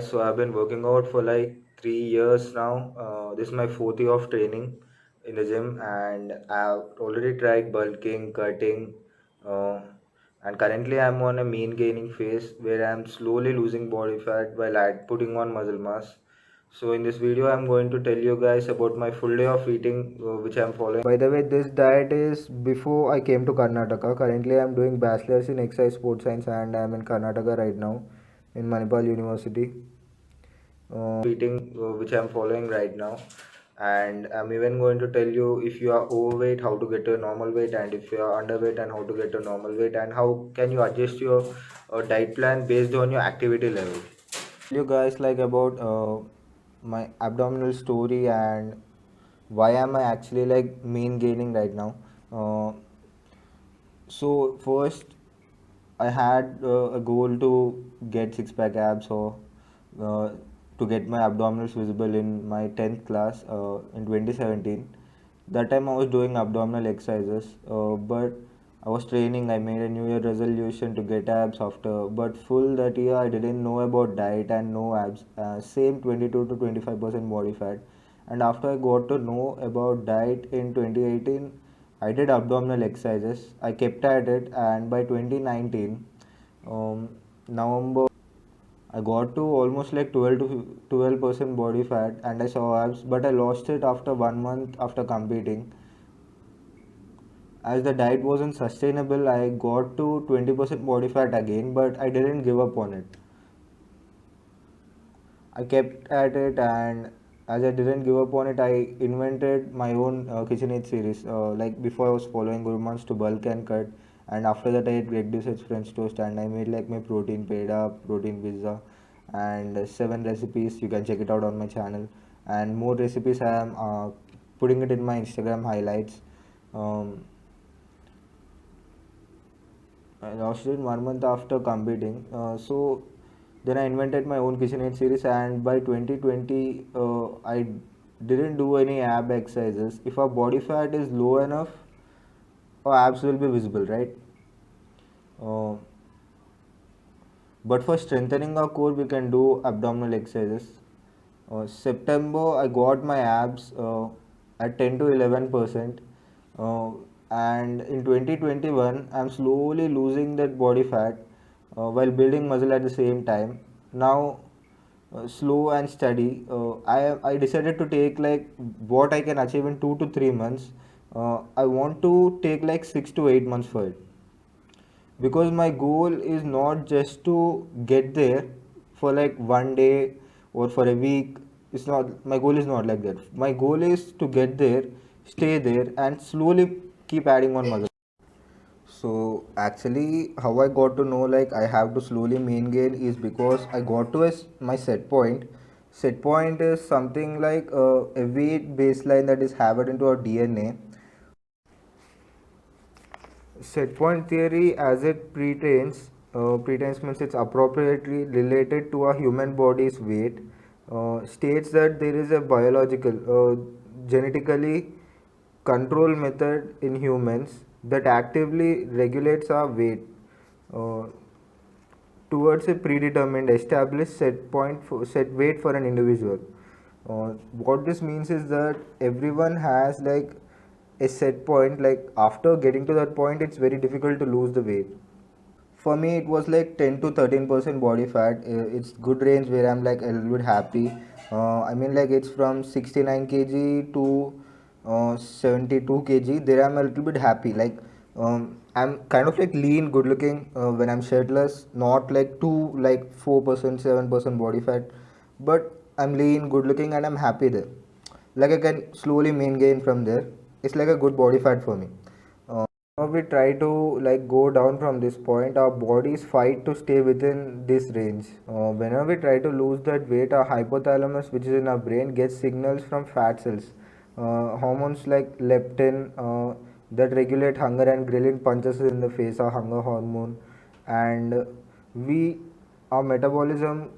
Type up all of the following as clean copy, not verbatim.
So I've been working out for like 3 years now. This is my fourth year of training in the gym, and I've already tried bulking, cutting, uh, and currently I'm on a mean gaining phase where I'm slowly losing body fat while putting on muscle mass. So in this video, I'm going to tell you guys about my full day of eating, which I'm following. By the way, this diet is before I came to Karnataka. Currently, I'm doing bachelor's in exercise sports science, and I'm in Karnataka right now in Manipal University. Eating which I'm following right now, and I'm even going to tell you if you are overweight how to get to a normal weight, and if you are underweight and how to get to a normal weight, and how can you adjust your diet plan based on your activity level. Tell you guys like about my abdominal story and why am I actually like mean gaining right now. uh, so first I had a goal to get six pack abs, or uh, to get my abdominals visible in my 10th class in 2017. That time I was doing abdominal exercises, but I was training. I made a New Year resolution to get abs after, but full that year I didn't know about diet and no abs. Same 22 to 25% body fat. And after I got to know about diet in 2018, I did abdominal exercises. I kept at it, and by 2019, November, I got to almost like 12 to 12% body fat, and I saw abs, but I lost it after 1 month after competing. As the diet wasn't sustainable, I got to 20% body fat again, but I didn't give up on it. I kept at it, and as I didn't give up on it, I invented my own KitchenAid series. Like before, I was following gurumann's to bulk and cut, and after that, I ate Greg Doucet's French toast, and I made like my protein peda, protein pizza, and 7 recipes. You can check it out on my channel, and more recipes. I am putting it in my Instagram highlights. Um, I lost it in 1 month after competing. So then I invented my own KitchenAid series, and by 2020, I didn't do any ab exercises. If our body fat is low enough, our abs will be visible, right? Uh, but for strengthening our core, we can do abdominal exercises. September, I got my abs at 10 to 11%. Uh, and in 2021, I'm slowly losing that body fat while building muscle at the same time. Now, slow and steady, I decided to take like what I can achieve in 2 to 3 months. I want to take like 6 to 8 months for it, because my goal is not just to get there for like one day or for a week. It's not, my goal is not like that. My goal is to get there, stay there, and slowly keep adding on muscle. So actually how I got to know like I have to slowly main gain is because I got to my set point. Set point is something like a weight baseline that is hammered into our DNA. Set point theory, as it pretense means it's appropriately related to a human body's weight, states that there is a biological, genetically control method in humans that actively regulates our weight uh, towards a predetermined established set point for set weight for an individual. What this means is that everyone has like a set point. Like after getting to that point, it's very difficult to lose the weight. For me, it was like 10 to 13% body fat. It's good range where I'm like a little bit happy. I mean, like it's from 69 kg to 72 kg. There I'm a little bit happy. Like I'm kind of like lean, good looking when I'm shirtless. Not like too like 4%, 7% body fat, but I'm lean, good looking, and I'm happy there. Like I can slowly main gain from there. It's like a good body fat for me. We try to like go down from this point, our bodies fight to stay within this range. Whenever we try to lose that weight, our hypothalamus, which is in our brain, gets signals from fat cells. Hormones like leptin that regulate hunger, and ghrelin punches in the face, our hunger hormone. And we our metabolism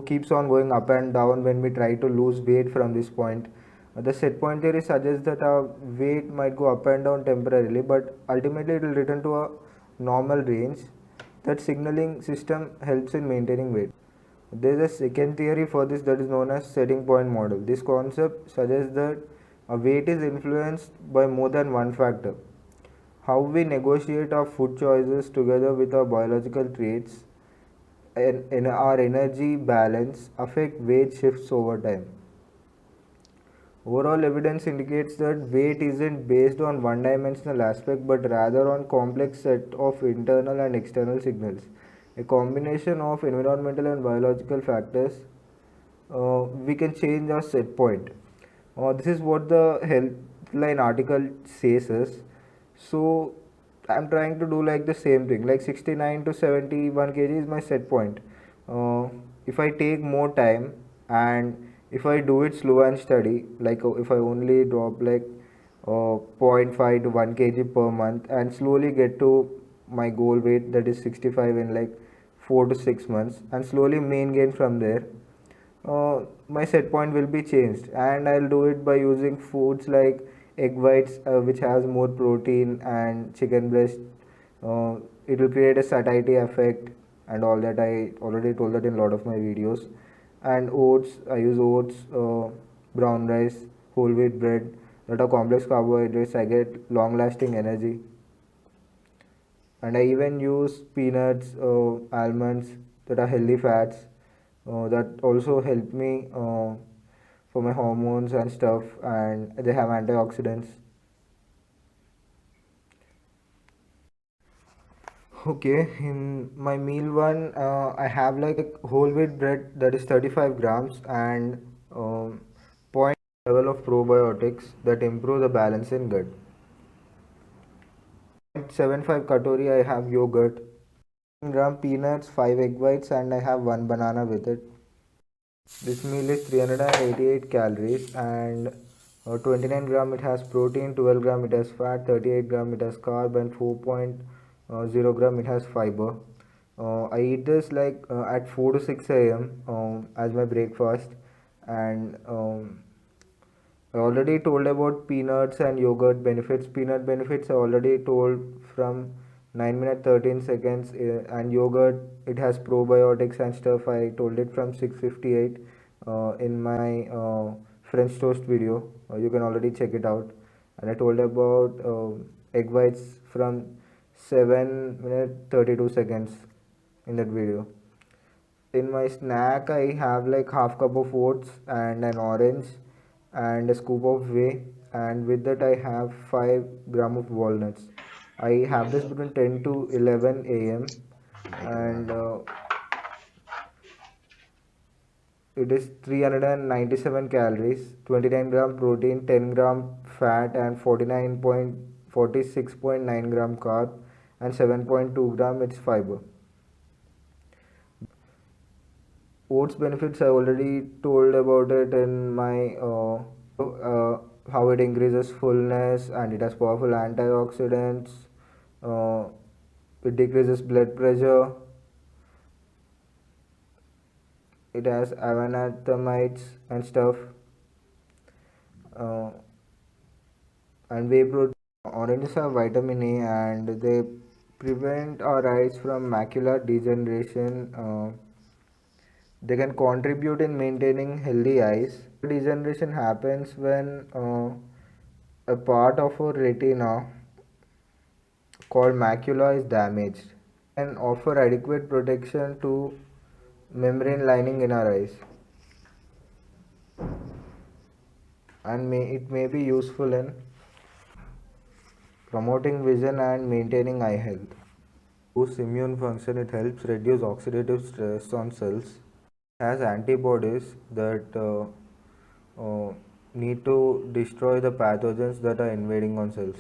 keeps on going up and down when we try to lose weight from this point. The set point theory suggests that our weight might go up and down temporarily, but ultimately it will return to a normal range. That signaling system helps in maintaining weight. There is a second theory for this that is known as setting point model. This concept suggests that a weight is influenced by more than one factor. How we negotiate our food choices together with our biological traits and our energy balance affect weight shifts over time. Overall evidence indicates that weight isn't based on one dimensional aspect but rather on complex set of internal and external signals. A combination of environmental and biological factors, we can change our set point. This is what the healthline article says is. So I'm trying to do like the same thing, like 69 to 71 kg is my set point. If I take more time and if I do it slow and steady, like if I only drop like zero point 0.5 to 1 kg per month and slowly get to my goal weight, that is 65, in like 4 to 6 months, and slowly main gain from there, my set point will be changed. And I'll do it by using foods like egg whites, which has more protein, and chicken breast. It will create a satiety effect and all that. I already told that in a lot of my videos. And oats, I use oats, brown rice, whole wheat bread, that are complex carbohydrates. I get long lasting energy. And I even use peanuts, almonds, that are healthy fats, that also help me for my hormones and stuff, and they have antioxidants. Okay, in my meal one, I have like whole wheat bread, that is 35 grams, and point level of probiotics that improve the balance in gut. 0.75 katori, I have yogurt, gram peanuts, 5 egg whites, and I have one banana with it. This meal is 388 calories, and 29 gram it has protein, 12 gram it has fat, 38 gram it has carb, and 4.0 gram it has fiber. I eat this like at 4 to 6 a.m. As my breakfast. And I already told about peanuts and yogurt benefits. Peanut benefits I already told from 9 minutes 13 seconds, and yogurt, it has probiotics and stuff. I told it from 6:58 in my French toast video. You can already check it out. And I told about egg whites from 7 minutes 32 seconds in that video. In my snack, I have like half cup of oats and an orange and a scoop of whey, and with that I have 5 gram of walnuts. I have this between 10 to 11 a.m. and it is 397 calories, 29 gram protein, 10 gram fat, and 46.9 gram carb, and 7.2 gram its fiber. Oats benefits, I already told about it in my how it increases fullness, and it has powerful antioxidants. Uh, it decreases blood pressure. It has avasadayet and stuff. Uh, and whey protein. Oranges have vitamin A, and they prevent our eyes from macular degeneration. They can contribute in maintaining healthy eyes. Degeneration happens when a part of our retina called macula is damaged, and offer adequate protection to membrane lining in our eyes, and it may be useful in promoting vision and maintaining eye health. Boosts immune function. It helps reduce oxidative stress on cells. It has antibodies that need to destroy the pathogens that are invading on cells.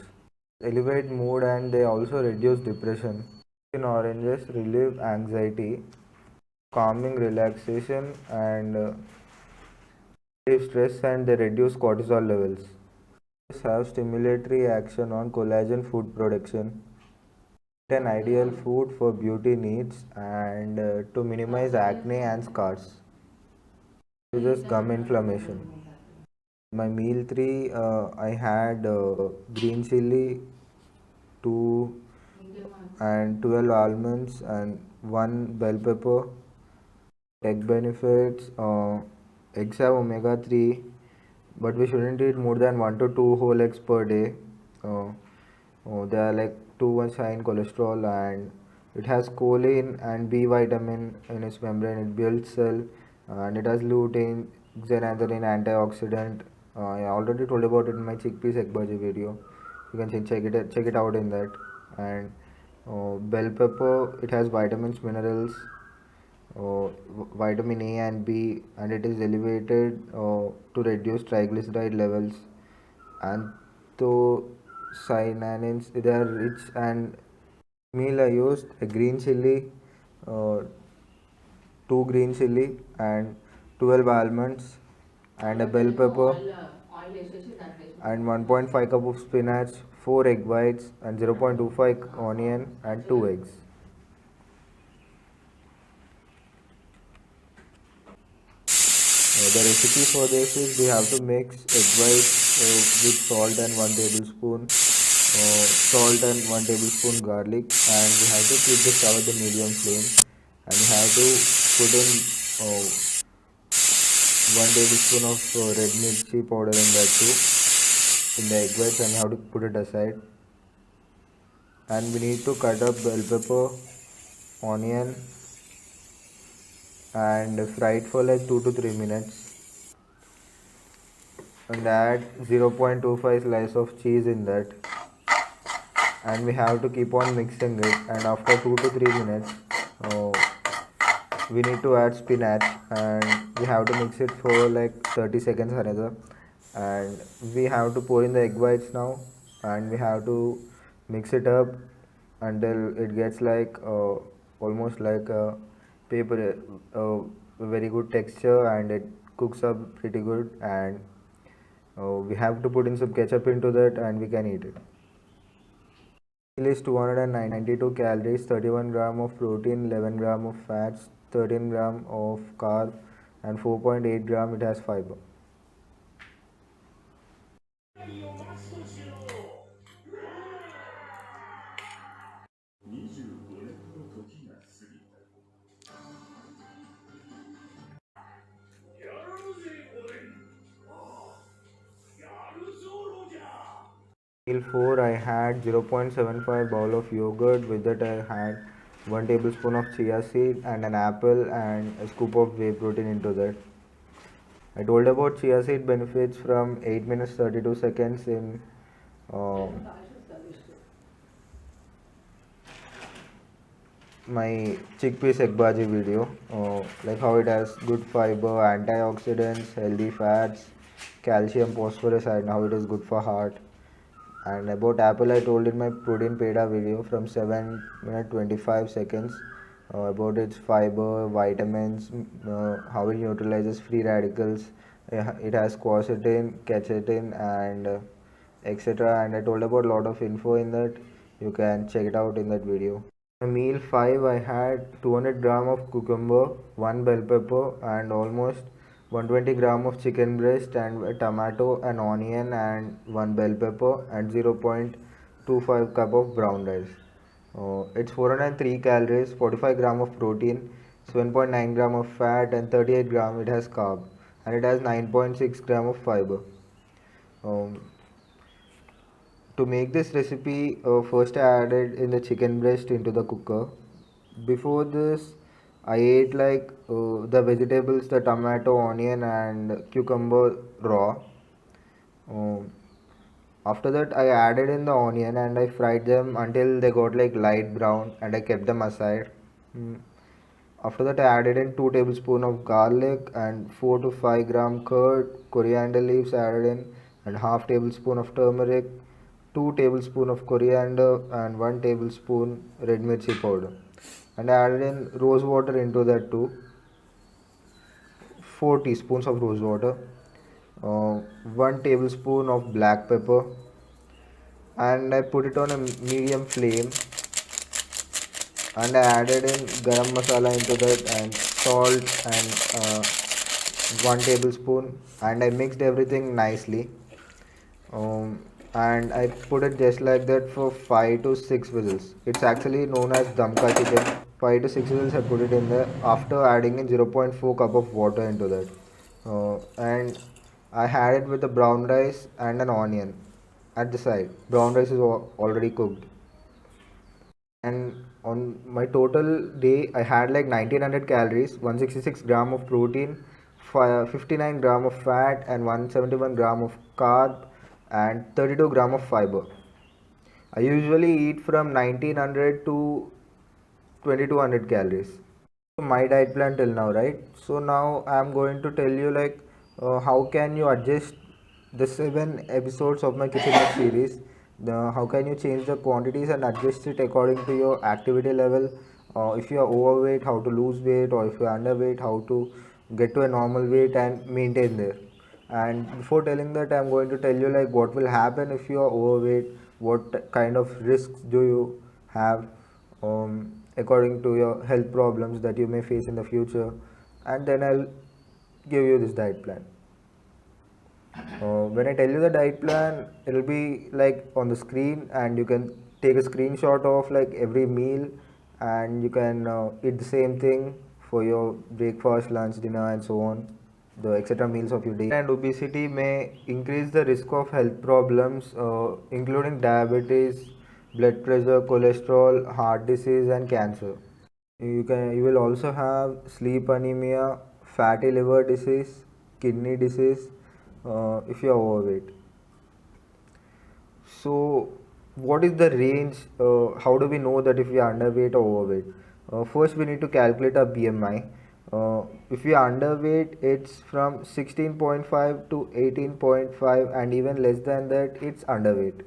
Elevate mood, and they also reduce depression. In oranges relieve anxiety, calming relaxation, and relieve stress, and they reduce cortisol levels. These have stimulatory action on collagen food production. An ideal food for beauty needs, and to minimize acne and scars. Reduces gum inflammation. My meal 3, I had green chili, 2 and 12 almonds, and 1 bell pepper, Egg benefits. Eggs have omega 3, but we shouldn't eat more than 1 to 2 whole eggs per day. Uh, they are like too much high in cholesterol, and it has choline and B vitamin in its membrane. It builds cell, and it has lutein, zeaxanthin, antioxidant. I already told about it in my chickpeas egg bhaji video. You can check it out in that. And bell pepper, it has vitamins, minerals, vitamin A and B, and it is elevated to reduce triglyceride levels. Anthocyanins, they are rich. And meal I used a green chili, uh, 2 green chili, and 12 almonds, and a bell pepper, and 1.5 cup of spinach, 4 egg whites, and 0.25 onion, and 2 eggs. The recipe for this is we have to mix egg whites with salt and 1 tablespoon salt and 1 tablespoon garlic, and we have to keep the stove at the medium flame, and we have to put in 1 tablespoon of red mirchi powder in that too, in the egg whites, and we have to put it aside. And we need to cut up bell pepper, onion, and fry it for like 2 to 3 minutes, and add 0.25 slice of cheese in that, and we have to keep on mixing it. And after 2 to 3 minutes we need to add spinach, and we have to mix it for like 30 seconds another, and we have to pour in the egg whites now, and we have to mix it up until it gets like almost like a paper, very good texture, and it cooks up pretty good. And we have to put in some ketchup into that, and we can eat it. Meal is 292 calories, 31 gram of protein, 11 gram of fats, 13 gram of carb, and 4.8 gram it has fiber. Meal 4, I had 0.75 bowl of yogurt. With that I had 1 tablespoon of chia seed and an apple and a scoop of whey protein into that. I told about chia seed benefits from 8 minutes 32 seconds in my chickpeas egg bhaji video, like how it has good fiber, antioxidants, healthy fats, calcium, phosphorus, and how it is good for heart. And about apple I told in my protein peda video from 7 minutes 25 seconds, about its fiber, vitamins, how it neutralizes free radicals. It has quercetin, quercetin, and etc. And I told about a lot of info in that. You can check it out in that video. Meal 5, I had 200 gram of cucumber, 1 bell pepper, and almost 120 gram of chicken breast, and a tomato, an onion, and 1 bell pepper, and 0.25 cup of brown rice. It's 403 calories, 45 gram of protein, 7.9 gram of fat, and 38 gram it has carb, and it has 9.6 gram of fiber. To make this recipe, first I added in the chicken breast into the cooker. Before this, I ate like the vegetables, the tomato, onion, and cucumber raw. After that, I added in the onion and I fried them until they got like light brown, and I kept them aside. After that, I added in 2 tablespoons of garlic and 4 to 5 gram curd, coriander leaves added in, and half tablespoon of turmeric, 2 tablespoons of coriander, and 1 tablespoon red mirchi powder. And I added in rose water into that too, 4 teaspoons of rose water, 1 tablespoon of black pepper, and I put it on a medium flame, and I added in garam masala into that, and salt, and 1 tablespoon, and I mixed everything nicely, and I put it just like that for 5 to 6 whistles. It's actually known as damka chicken. 5 to 6 whistles I put it in there after adding in 0.4 cup of water into that. And I had it with the brown rice and an onion at the side. Brown rice is already cooked. And on my total day, I had like 1900 calories, 166 gram of protein, 59 gram of fat, and 171 gram of carb, and 32 gram of fiber. I usually eat from 1900 to 2200 calories. My diet plan till now, right? So now I'm going to tell you like how can you adjust the 7 episodes of my kitchen series. How can you change the quantities and adjust it according to your activity level. If you are overweight, how to lose weight, or if you are underweight, how to get to a normal weight and maintain there. And before telling that, I'm going to tell you like what will happen if you are overweight, what kind of risks do you have, according to your health problems that you may face in the future, and then I'll give you this diet plan. When I tell you the diet plan, it'll be like on the screen, and you can take a screenshot of like every meal, and you can eat the same thing for your breakfast, lunch, dinner, and so on, the etc. meals of your day. And obesity may increase the risk of health problems, including diabetes, blood pressure, cholesterol, heart disease, and cancer. You will also have sleep anemia, fatty liver disease, kidney disease, if you are overweight. So, what is the range? How do we know that if we are underweight or overweight? First, we need to calculate our BMI. If we are underweight, it's from 16.5 to 18.5, and even less than that, it's underweight.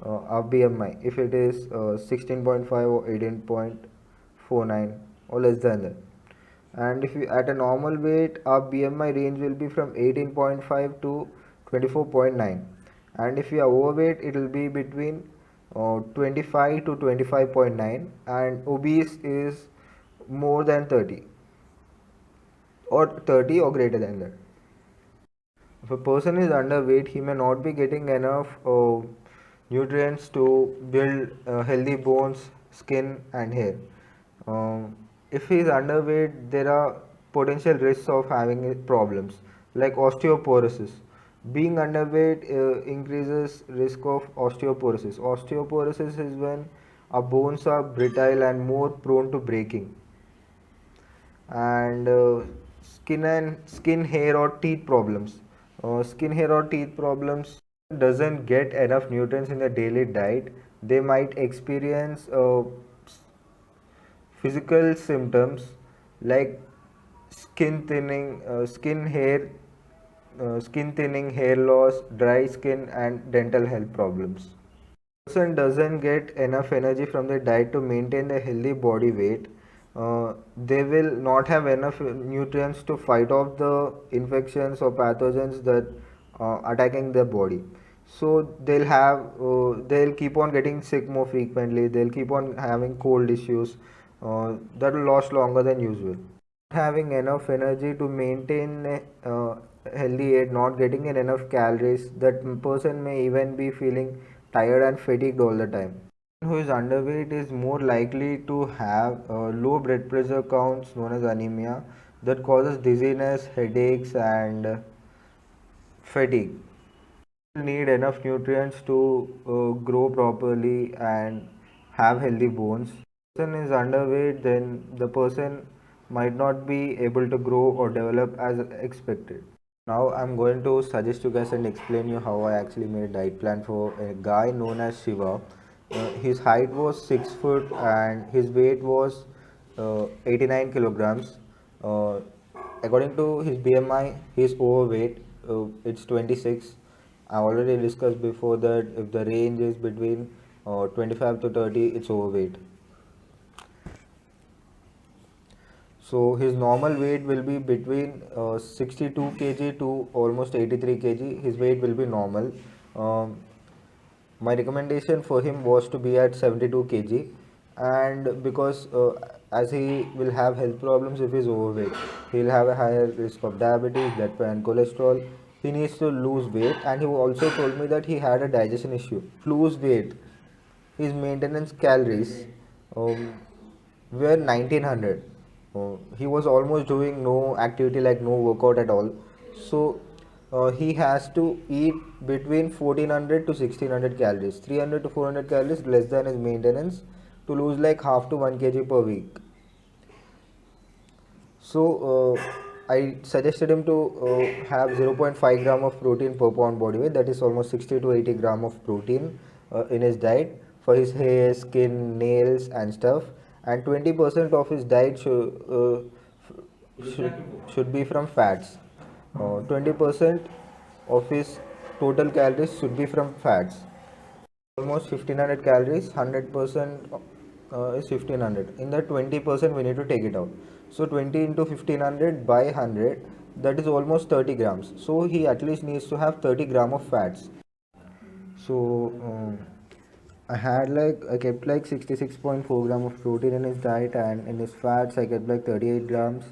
Our BMI, if it is 16.5 or 18.49 or less than that. And if you at a normal weight, our BMI range will be from 18.5 to 24.9. And if you are overweight, it will be between 25 to 25.9, and obese is more than 30 or greater than that. If a person is underweight, he may not be getting enough nutrients to build healthy bones, skin, and hair. If he is underweight, there are potential risks of having problems like osteoporosis. Being underweight increases risk of osteoporosis. Osteoporosis is when our bones are brittle and more prone to breaking. And skin, hair, or teeth problems. Skin, hair, or teeth problems doesn't get enough nutrients in their daily diet. They might experience physical symptoms like skin thinning, hair loss, dry skin, and dental health problems. Person doesn't get enough energy from their diet to maintain a healthy body weight. They will not have enough nutrients to fight off the infections or pathogens that attacking their body. So they'll keep on getting sick more frequently. They'll keep on having cold issues that will last longer than usual. Having enough energy to maintain a healthy weight, not getting in enough calories, that person may even be feeling tired and fatigued all the time. Who is underweight is more likely to have low blood pressure counts known as anemia that causes dizziness, headaches, and fatigue. Need enough nutrients to grow properly and have healthy bones. If the person is underweight, then the person might not be able to grow or develop as expected. Now I'm going to suggest you guys and explain you how I actually made a diet plan for a guy known as Shiva. His height was 6 foot and his weight was 89 kilograms. According to his BMI, he's overweight. It's 26. I already discussed before that if the range is between 25 to 30, it's overweight. So his normal weight will be between 62 kg to almost 83 kg. His weight will be normal. My recommendation for him was to be at 72 kg, and because as he will have health problems if he is overweight, he'll have a higher risk of diabetes, blood pressure, and cholesterol. He needs to lose weight, and he also told me that he had a digestion issue. To lose weight, his maintenance calories. Um, were 1900. He was almost doing no activity, like no workout at all. So he has to eat between 1400 to 1600 calories, 300 to 400 calories less than his maintenance, to lose like half to 1 kg per week. So I suggested him to have 0.5 gram of protein per pound body weight, that is almost 60 to 80 gram of protein in his diet for his hair, skin, nails and stuff. And 20% of his diet should, should be from fats. 20% of his total calories should be from fats. Almost 1500 calories, 100% is 1500. In that 20% we need to take it out. So 20 into 1500 by 100, that is almost 30 grams. So he at least needs to have 30 gram of fats. So I kept like 66.4 gram of protein in his diet, and in his fats I kept like 38 grams,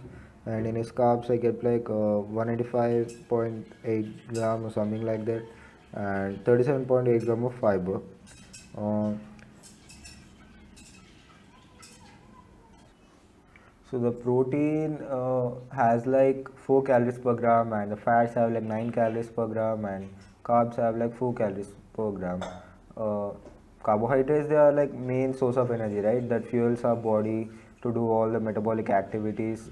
and in his carbs I kept like 185.8 gram or something like that, and 37.8 gram of fiber. uh, so the protein has like 4 calories per gram, and the fats have like 9 calories per gram, and carbs have like 4 calories per gram. uh, Carbohydrates, they are like main source of energy, right, that fuels our body to do all the metabolic activities.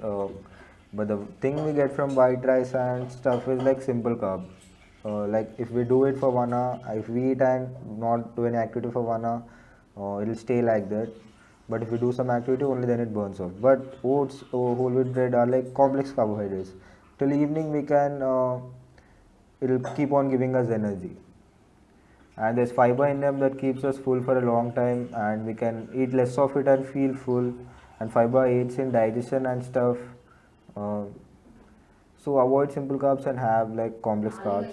But the thing we get from white rice and stuff is like simple carb. Like if we do it for 1 hour, if we eat and not do any activity for 1 hour, it'll stay like that. But if we do some activity, only then it burns off. But oats or whole wheat bread are like complex carbohydrates. Till evening we can, it'll keep on giving us energy. And there's fiber in them that keeps us full for a long time, and we can eat less of it and feel full. And fiber aids in digestion and stuff. Uh, so avoid simple carbs and have like complex carbs.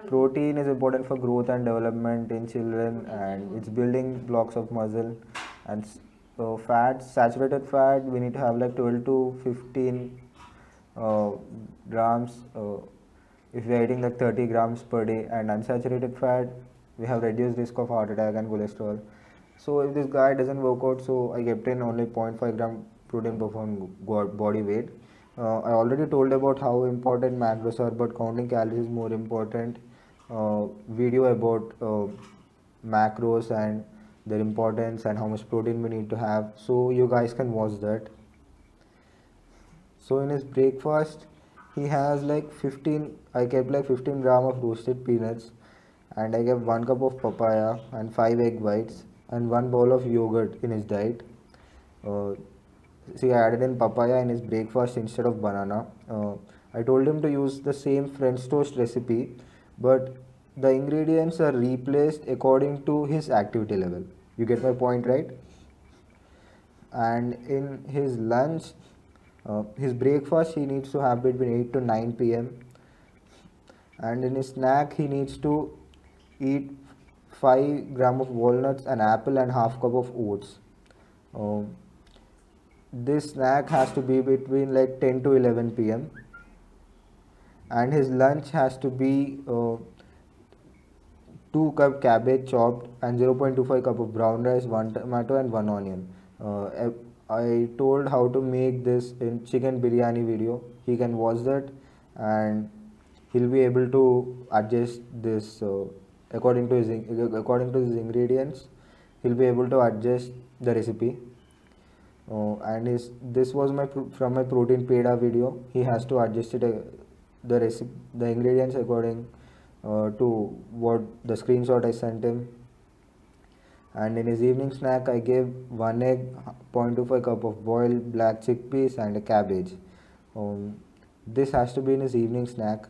Protein is important for growth and development in children, and it's building blocks of muscle. And fats, saturated fat, we need to have like 12 to 15 grams if we are eating like 30 grams per day. And unsaturated fat, we have reduced risk of heart attack and cholesterol. So if this guy doesn't work out, so I kept in only 0.5 gram protein per pound body weight. I already told about how important macros are, but counting calories is more important. Video about macros and their importance and how much protein we need to have, so you guys can watch that. So in his breakfast, he has like 15, I kept like 15 gram of roasted peanuts, and I kept 1 cup of papaya and 5 egg whites and 1 bowl of yogurt in his diet. uh, See, I added in papaya in his breakfast instead of banana. I told him to use the same French toast recipe, but the ingredients are replaced according to his activity level. You get my point, right? And in his lunch, his breakfast, he needs to have between 8 to 9 p.m. And in his snack, he needs to eat 5 gram of walnuts, an apple, and half cup of oats. Um, this snack has to be between like 10 to 11 p.m. and his lunch has to be 2 cup cabbage chopped and 0.25 cup of brown rice, 1 tomato and 1 onion. I told how to make this in chicken biryani video. He can watch that, and he'll be able to adjust this according to his ingredients. He'll be able to adjust the recipe. And this was from my protein peda video. He has to adjust it, the ingredients according to what the screenshot I sent him. And in his evening snack, I gave 1 egg, 0.25 cup of boiled black chickpeas, and a cabbage. This has to be in his evening snack.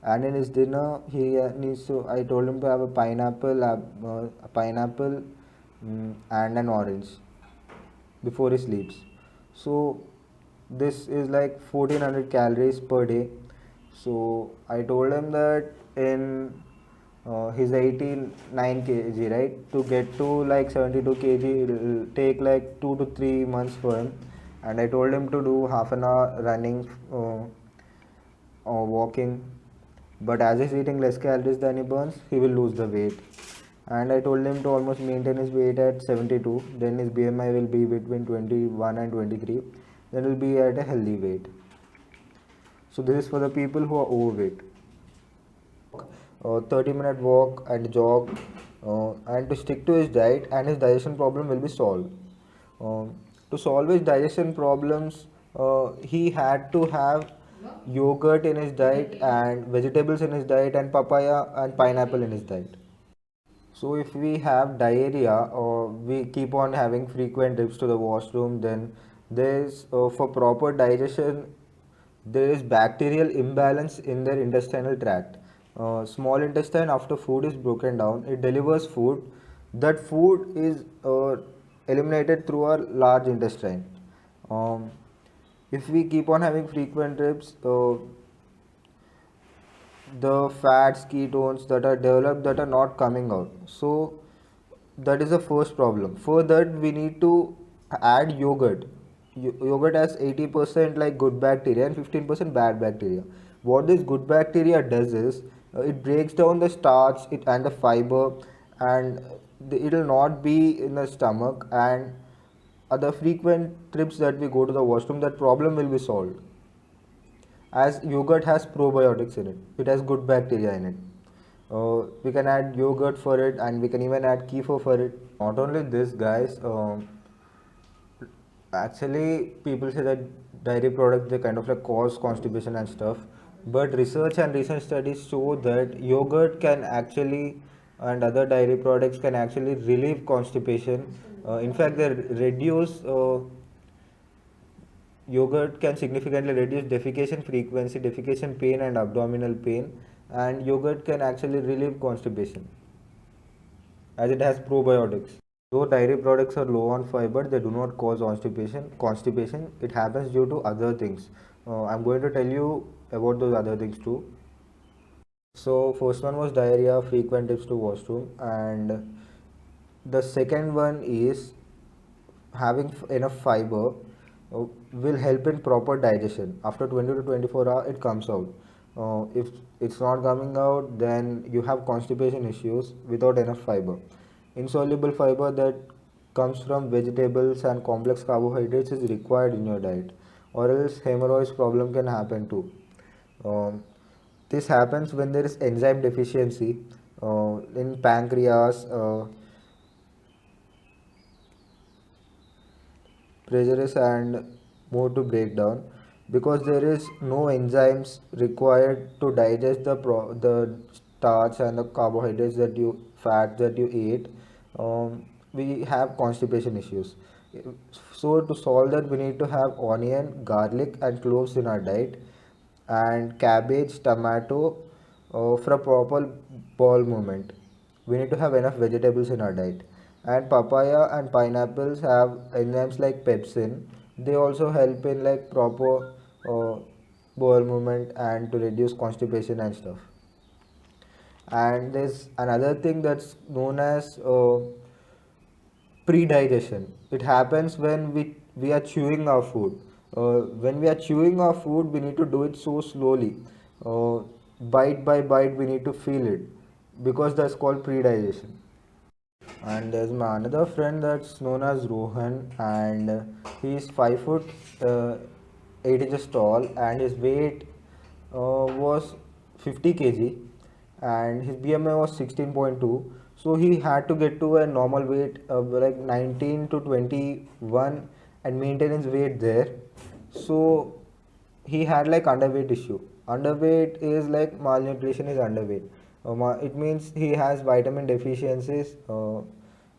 And in his dinner, he needs to. I told him to have a pineapple, and an orange before he sleeps. So this is like 1400 calories per day. So I told him that in he's 89 kg, right? To get to like 72 kg, it will take like 2 to 3 months for him. And I told him to do half an hour running or walking. But as he's eating less calories than he burns, he will lose the weight. and I told him to almost maintain his weight at 72, then his BMI will be between 21 and 23, then will be at a healthy weight. So this is for the people who are overweight. 30-minute walk and jog, and to stick to his diet, and his digestion problem will be solved. To solve his digestion problems, he had to have yogurt in his diet and vegetables in his diet and papaya and pineapple in his diet. So if we have diarrhea or we keep on having frequent trips to the washroom, then there's for proper digestion there is bacterial imbalance in their intestinal tract. Small intestine, after food is broken down, it delivers food. That food is eliminated through our large intestine. Um, if we keep on having frequent trips, the fats, ketones that are developed that are not coming out. So that is the first problem. For that we need to add yogurt. Yogurt has 80% like good bacteria and 15% bad bacteria. What this good bacteria does is it breaks down the starch and the fiber, and it will not be in the stomach, and other frequent trips that we go to the washroom, that problem will be solved, as yogurt has probiotics in it. It has good bacteria in it. We can add yogurt for it, and we can even add kefir for it. Not only this, guys, actually people say that dairy products, they kind of like cause constipation and stuff, but research and recent studies show that yogurt can actually, and other dairy products can actually relieve constipation. In fact, they reduce yogurt can significantly reduce defecation frequency, defecation pain and abdominal pain, and yogurt can actually relieve constipation as it has probiotics. Though dairy products are low on fiber, they do not cause constipation. Constipation, it happens due to other things. I'm going to tell you about those other things too. So first one was diarrhea, frequent trips to washroom, and the second one is having enough fiber will help in proper digestion. After 20 to 24 hours it comes out. If it's not coming out, then you have constipation issues without enough fiber. Insoluble fiber that comes from vegetables and complex carbohydrates is required in your diet, or else hemorrhoids problem can happen too. um, this happens when there is enzyme deficiency in pancreas, prejudice and more to break down, because there is no enzymes required to digest the starch and the carbohydrates that you fat that you ate. We have constipation issues. So to solve that, we need to have onion, garlic and cloves in our diet, and cabbage, tomato, for a proper bowel movement. We need to have enough vegetables in our diet. And papaya and pineapples have enzymes like pepsin. They also help in like proper bowel movement and to reduce constipation and stuff. And there's another thing that's known as predigestion. It happens when we are chewing our food. When we are chewing our food, we need to do it so slowly. Bite by bite we need to feel it, because that's called predigestion. And there's my another friend that's known as Rohan, and he's 5 foot 8 inches tall, and his weight was 50 kg, and his BMI was 16.2. So he had to get to a normal weight of like 19 to 21 and maintain his weight there. So he had like underweight issue. Underweight is like malnutrition is underweight. It means he has vitamin deficiencies.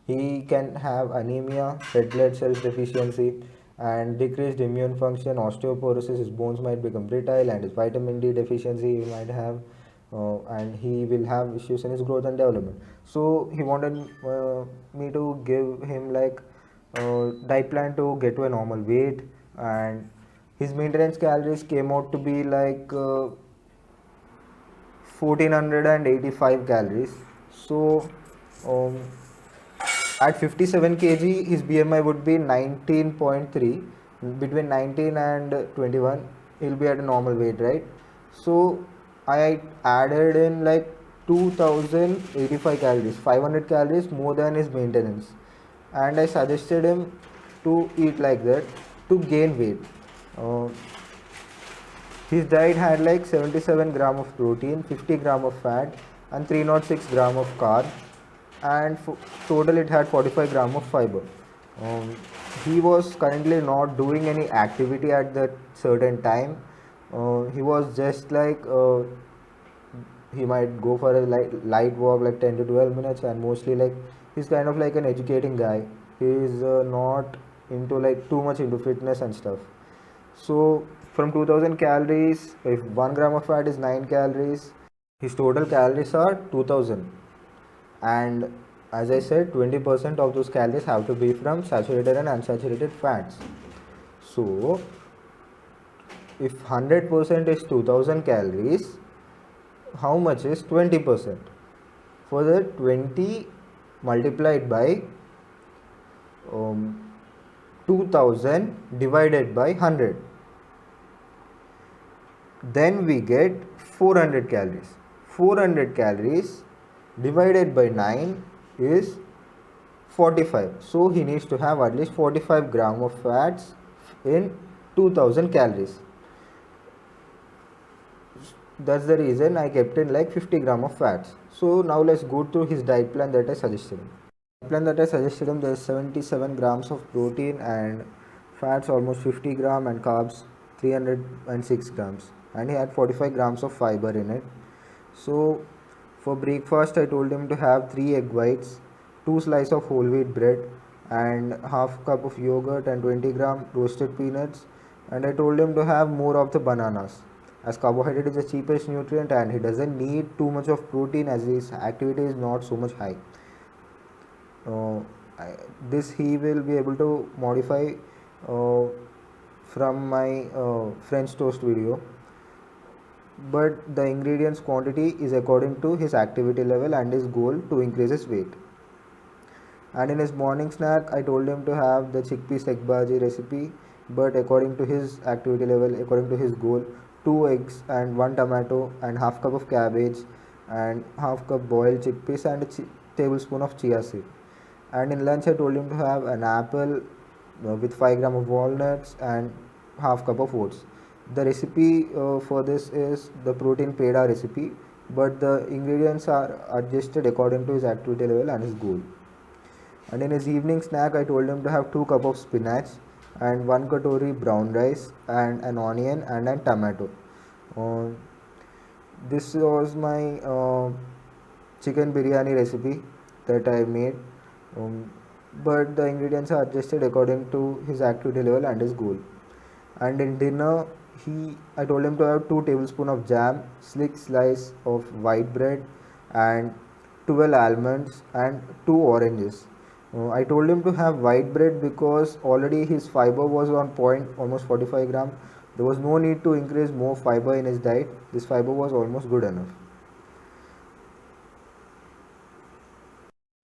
He can have anemia, red blood cells deficiency, and decreased immune function, osteoporosis. His bones might become brittle, and his vitamin D deficiency he might have, and he will have issues in his growth and development. So he wanted me to give him like diet plan to get to a normal weight, and his maintenance calories came out to be like 1485 calories. So at 57 kg his BMI would be 19.3. Between 19 and 21 he'll be at a normal weight, right? So I added in like 2085 calories, 500 calories more than his maintenance. And I suggested him to eat like that to gain weight. Uh, his diet had like 77 gram of protein, 50 gram of fat, and 306 gram of carb, and total it had 45 gram of fiber. Um, he was currently not doing any activity at that certain time. He was just like he might go for a light walk like 10 to 12 minutes, and mostly like he's kind of like an educating guy. He is not into like too much into fitness and stuff. So from 2000 calories, if 1 gram of fat is 9 calories, his total calories are 2000. And as I said, 20% of those calories have to be from saturated and unsaturated fats. So if 100% is 2000 calories, how much is 20%? For the 20 multiplied by 2000 divided by 100, then we get 400 calories. 400 calories divided by 9 is 45. So he needs to have at least 45 gram of fats in 2000 calories. That's the reason I kept in like 50 gram of fats. So now let's go through his diet plan that I suggested him. The plan that I suggested him, there's 77 grams of protein and fats almost 50 gram and carbs 306 grams, and he had 45 grams of fiber in it. So for breakfast I told him to have 3 egg whites, 2 slices of whole wheat bread, and half cup of yogurt and 20 gram roasted peanuts, and I told him to have more of the bananas, as carbohydrate is the cheapest nutrient and he doesn't need too much of protein as his activity is not so much high. This he will be able to modify from my French toast video, but the ingredients quantity is according to his activity level and his goal to increase his weight. And in his morning snack I told him to have the chickpeas egg baji recipe, but according to his activity level, according to his goal, 2 eggs and 1 tomato and half cup of cabbage and half cup boiled chickpeas and a tablespoon of chia seed. And in lunch I told him to have an apple with 5 gram of walnuts and half cup of oats. The recipe for this is the protein peda recipe, but the ingredients are adjusted according to his activity level and his goal. And in his evening snack I told him to have 2 cup of spinach and 1 katori brown rice and an onion and a tomato. This was my chicken biryani recipe that I made, but the ingredients are adjusted according to his activity level and his goal. And in dinner I told him to have 2 tablespoons of jam, 6 slices of white bread and 12 almonds and 2 oranges. I told him to have white bread because already his fiber was on point, almost 45 gram. There was no need to increase more fiber in his diet. This fiber was almost good enough.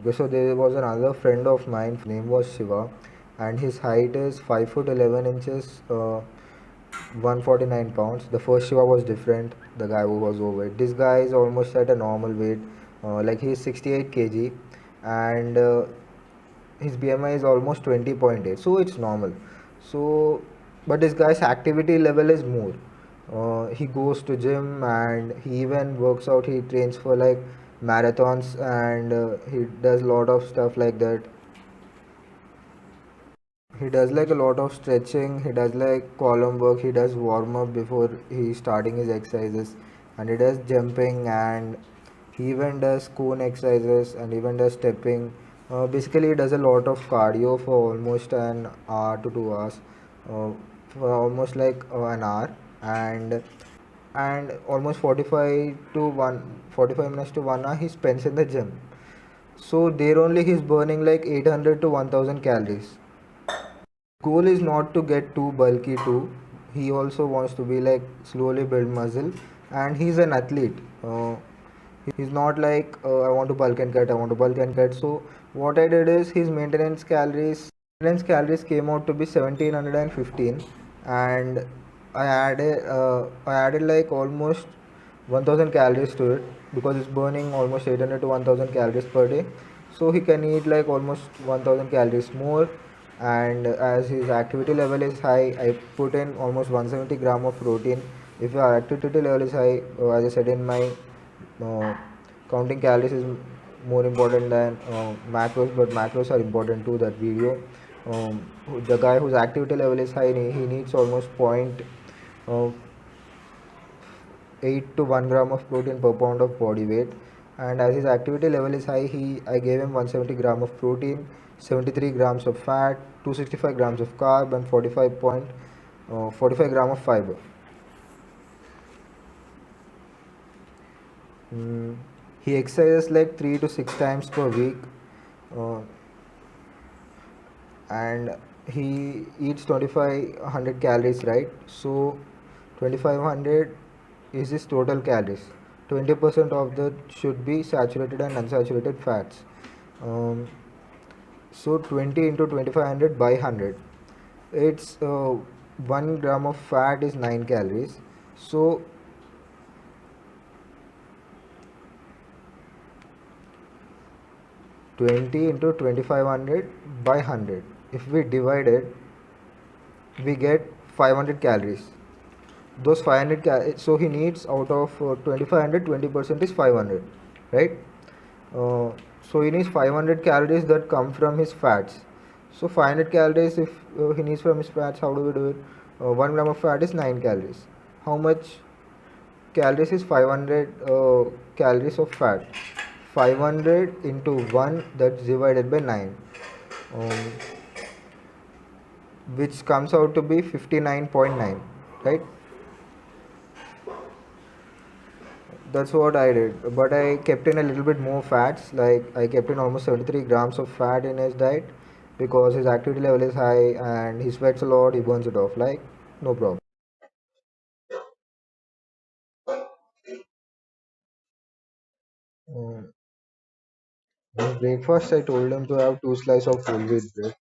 Okay, so there was another friend of mine, his name was Shiva, and his height is 5 foot 11 inches, 149 pounds. The first Shiva was different, the guy who was overweight. This guy is almost at a normal weight, like he is 68 kg, and his BMI is almost 20.8, so it's normal. So but this guy's activity level is more. He goes to gym and he even works out. He trains for like marathons and he does a lot of stuff like that. He does like a lot of stretching, he does like column work, he does warm up before he starting his exercises, and he does jumping, and he even does cone exercises and even does stepping. Basically he does a lot of cardio for almost an hour to 2 hours, for almost like an hour, and almost 45 minutes to 1 hour he spends in the gym. So there only he's burning like 800 to 1000 calories. Goal is not to get too bulky too. He also wants to be like slowly build muscle, and he's an athlete. He's not like I want to bulk and cut. So what I did is his maintenance calories came out to be 1715, and I added like almost 1000 calories to it, because it's burning almost 800 to 1000 calories per day. So he can eat like almost 1000 calories more. And as his activity level is high, I put in almost 170 gram of protein. If your activity level is high, as I said in my uh, counting calories is more important than macros, but macros are important too. That video, the guy whose activity level is high, he needs almost point uh, 8 to 1 gram of protein per pound of body weight. And as his activity level is high, I gave him 170 gram of protein, 73 grams of fat, 265 grams of carb, and 45 gram of fiber. Mm, he exercises like 3 to 6 times per week, uh, and he eats 2500 calories, right? So 2500 is his total calories. 20% of that should be saturated and unsaturated fats. um, so 20 into 2500 by 100, it's 1 gram of fat is 9 calories. So 20 into 2500 by 100, if we divide it, we get 500 calories. Those 500 so he needs, out of 2500, 20% is 500, right? uh, so he needs 500 calories that come from his fats. So 500 calories, if he needs from his fats, how do we do it? 1 gram of fat is 9 calories. How much calories is 500 calories of fat? 500 into 1, that's divided by 9, um, which comes out to be 59.9, right? That's what I did, but I kept in a little bit more fats. Like I kept in almost 73 grams of fat in his diet, because his activity level is high and he sweats a lot. He burns it off, like no problem. Um, in breakfast, I told him to have two slices of whole wheat bread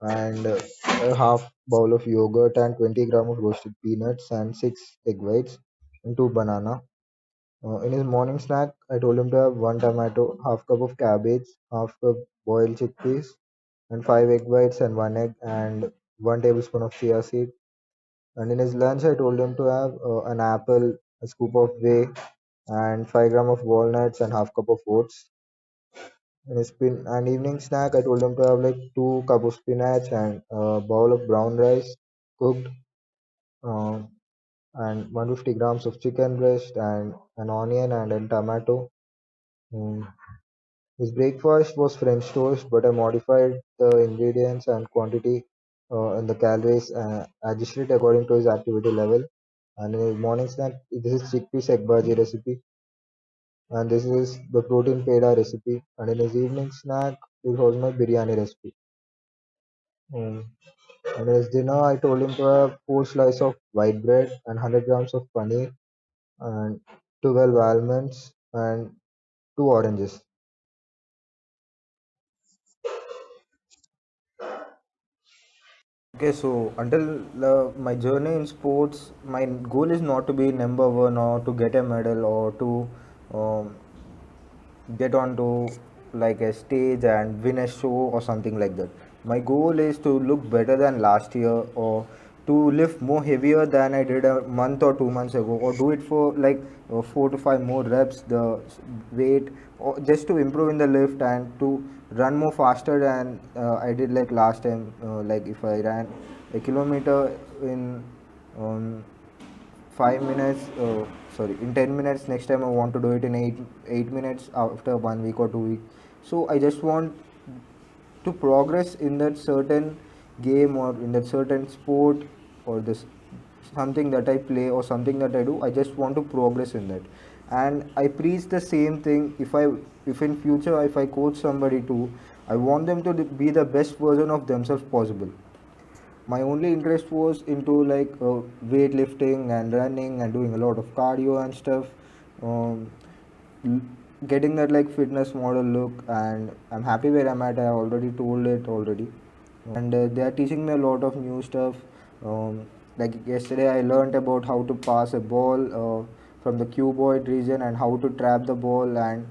and a half bowl of yogurt and 20 gram of roasted peanuts and six egg whites and two banana. In his morning snack, I told him to have one tomato, half cup of cabbage, half cup boiled chickpeas, and five egg whites and one egg, and 1 tablespoon of chia seed. And in his lunch, I told him to have an apple, a scoop of whey, and 5 gram of walnuts and half cup of oats. In his and evening snack, I told him to have like 2 cup of spinach and a bowl of brown rice cooked, uh, and 150 grams of chicken breast and an onion and a tomato. Mm, His breakfast was French toast, but I modified the ingredients and quantity and the calories, adjusted it according to his activity level. And in his morning snack, this is chickpeas egg bhaji recipe, and this is the protein peda recipe. And in his evening snack, this was my biryani recipe. Um, and in his dinner, I told him to have 4 slices of white bread and 100 grams of paneer and 12 almonds and 2 oranges. Okay, so until my journey in sports, my goal is not to be number one or to get a medal or to um, get onto like a stage and win a show or something like that. My goal is to look better than last year, or to lift more heavier than I did a month or 2 months ago, or do it for like 4 to 5 more reps the weight, or just to improve in the lift and to run more faster than I did like last time. Like if I ran a kilometer in um, 5 minutes, sorry, in 10 minutes, next time I want to do it in 8 minutes after 1 week or 2 weeks. So I just want to progress in that certain game or in that certain sport, or this something that I play or something that I do. I just want to progress in that, and I preach the same thing. If in future, if I coach somebody too, I want them to be the best version of themselves possible. My only interest was into like weightlifting and running and doing a lot of cardio and stuff, um, l- getting that like fitness model look, and I'm happy where I'm at. I already told it already, and they are teaching me a lot of new stuff. Like yesterday I learned about how to pass a ball from the cuboid region and how to trap the ball, and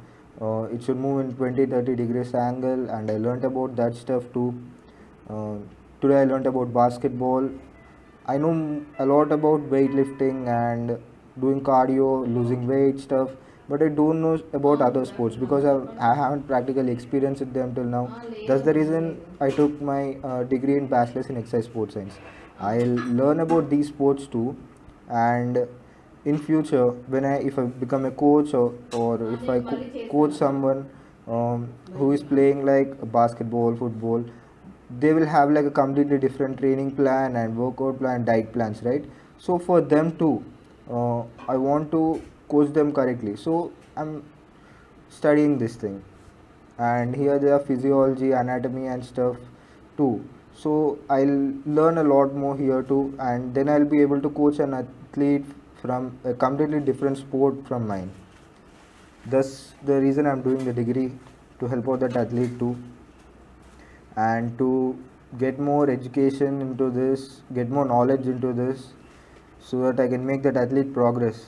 it should move in 20-30 degrees angle, and I learnt about that stuff too. uh, Today I learnt about basketball. I know a lot about weightlifting and doing cardio, losing weight stuff, but I don't know about other sports because I haven't practically experienced them till now. That's the reason I took my degree in bachelor's in exercise sports science. I'll learn about these sports too, and in future when if I become a coach, or if I coach someone who is playing like basketball, football, they will have like a completely different training plan and workout plan, diet plans, right? So for them too, I want to coach them correctly, so I'm studying this thing, and here there are physiology, anatomy and stuff too. So I'll learn a lot more here too, and then I'll be able to coach an athlete from a completely different sport from mine. That's the reason I'm doing the degree, to help out that athlete too, and to get more education into this, get more knowledge into this, so that I can make that athlete progress.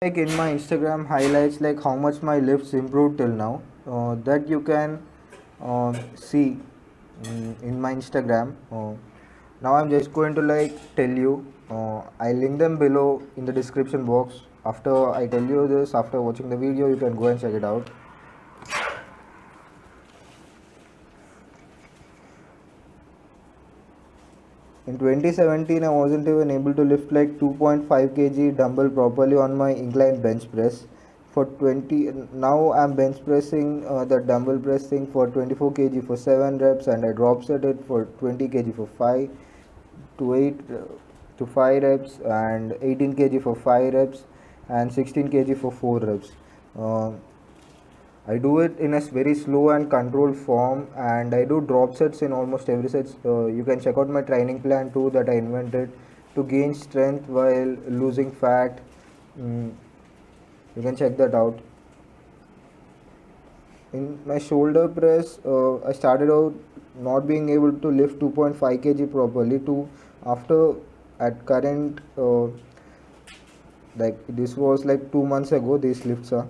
Like in my Instagram highlights, like how much my lifts improved till now, that you can see in my Instagram. Now I'm just going to like tell you, I'll link them below in the description box. After I tell you this, after watching the video, you can go and check it out. In 2017, I wasn't even able to lift like 2.5 kg dumbbell properly on my incline bench press. For 20, now I'm bench pressing the dumbbell pressing for 24 kg for 7 reps, and I drop set it for 20 kg for 5 to 8 to 5 reps, and 18 kg for 5 reps, and 16 kg for 4 reps. I do it in a very slow and controlled form, and I do drop sets in almost every set. You can check out my training plan too that I invented to gain strength while losing fat. You can check that out. In my shoulder press, I started out not being able to lift 2.5 kg properly to after at current, like this was like 2 months ago. These lifts are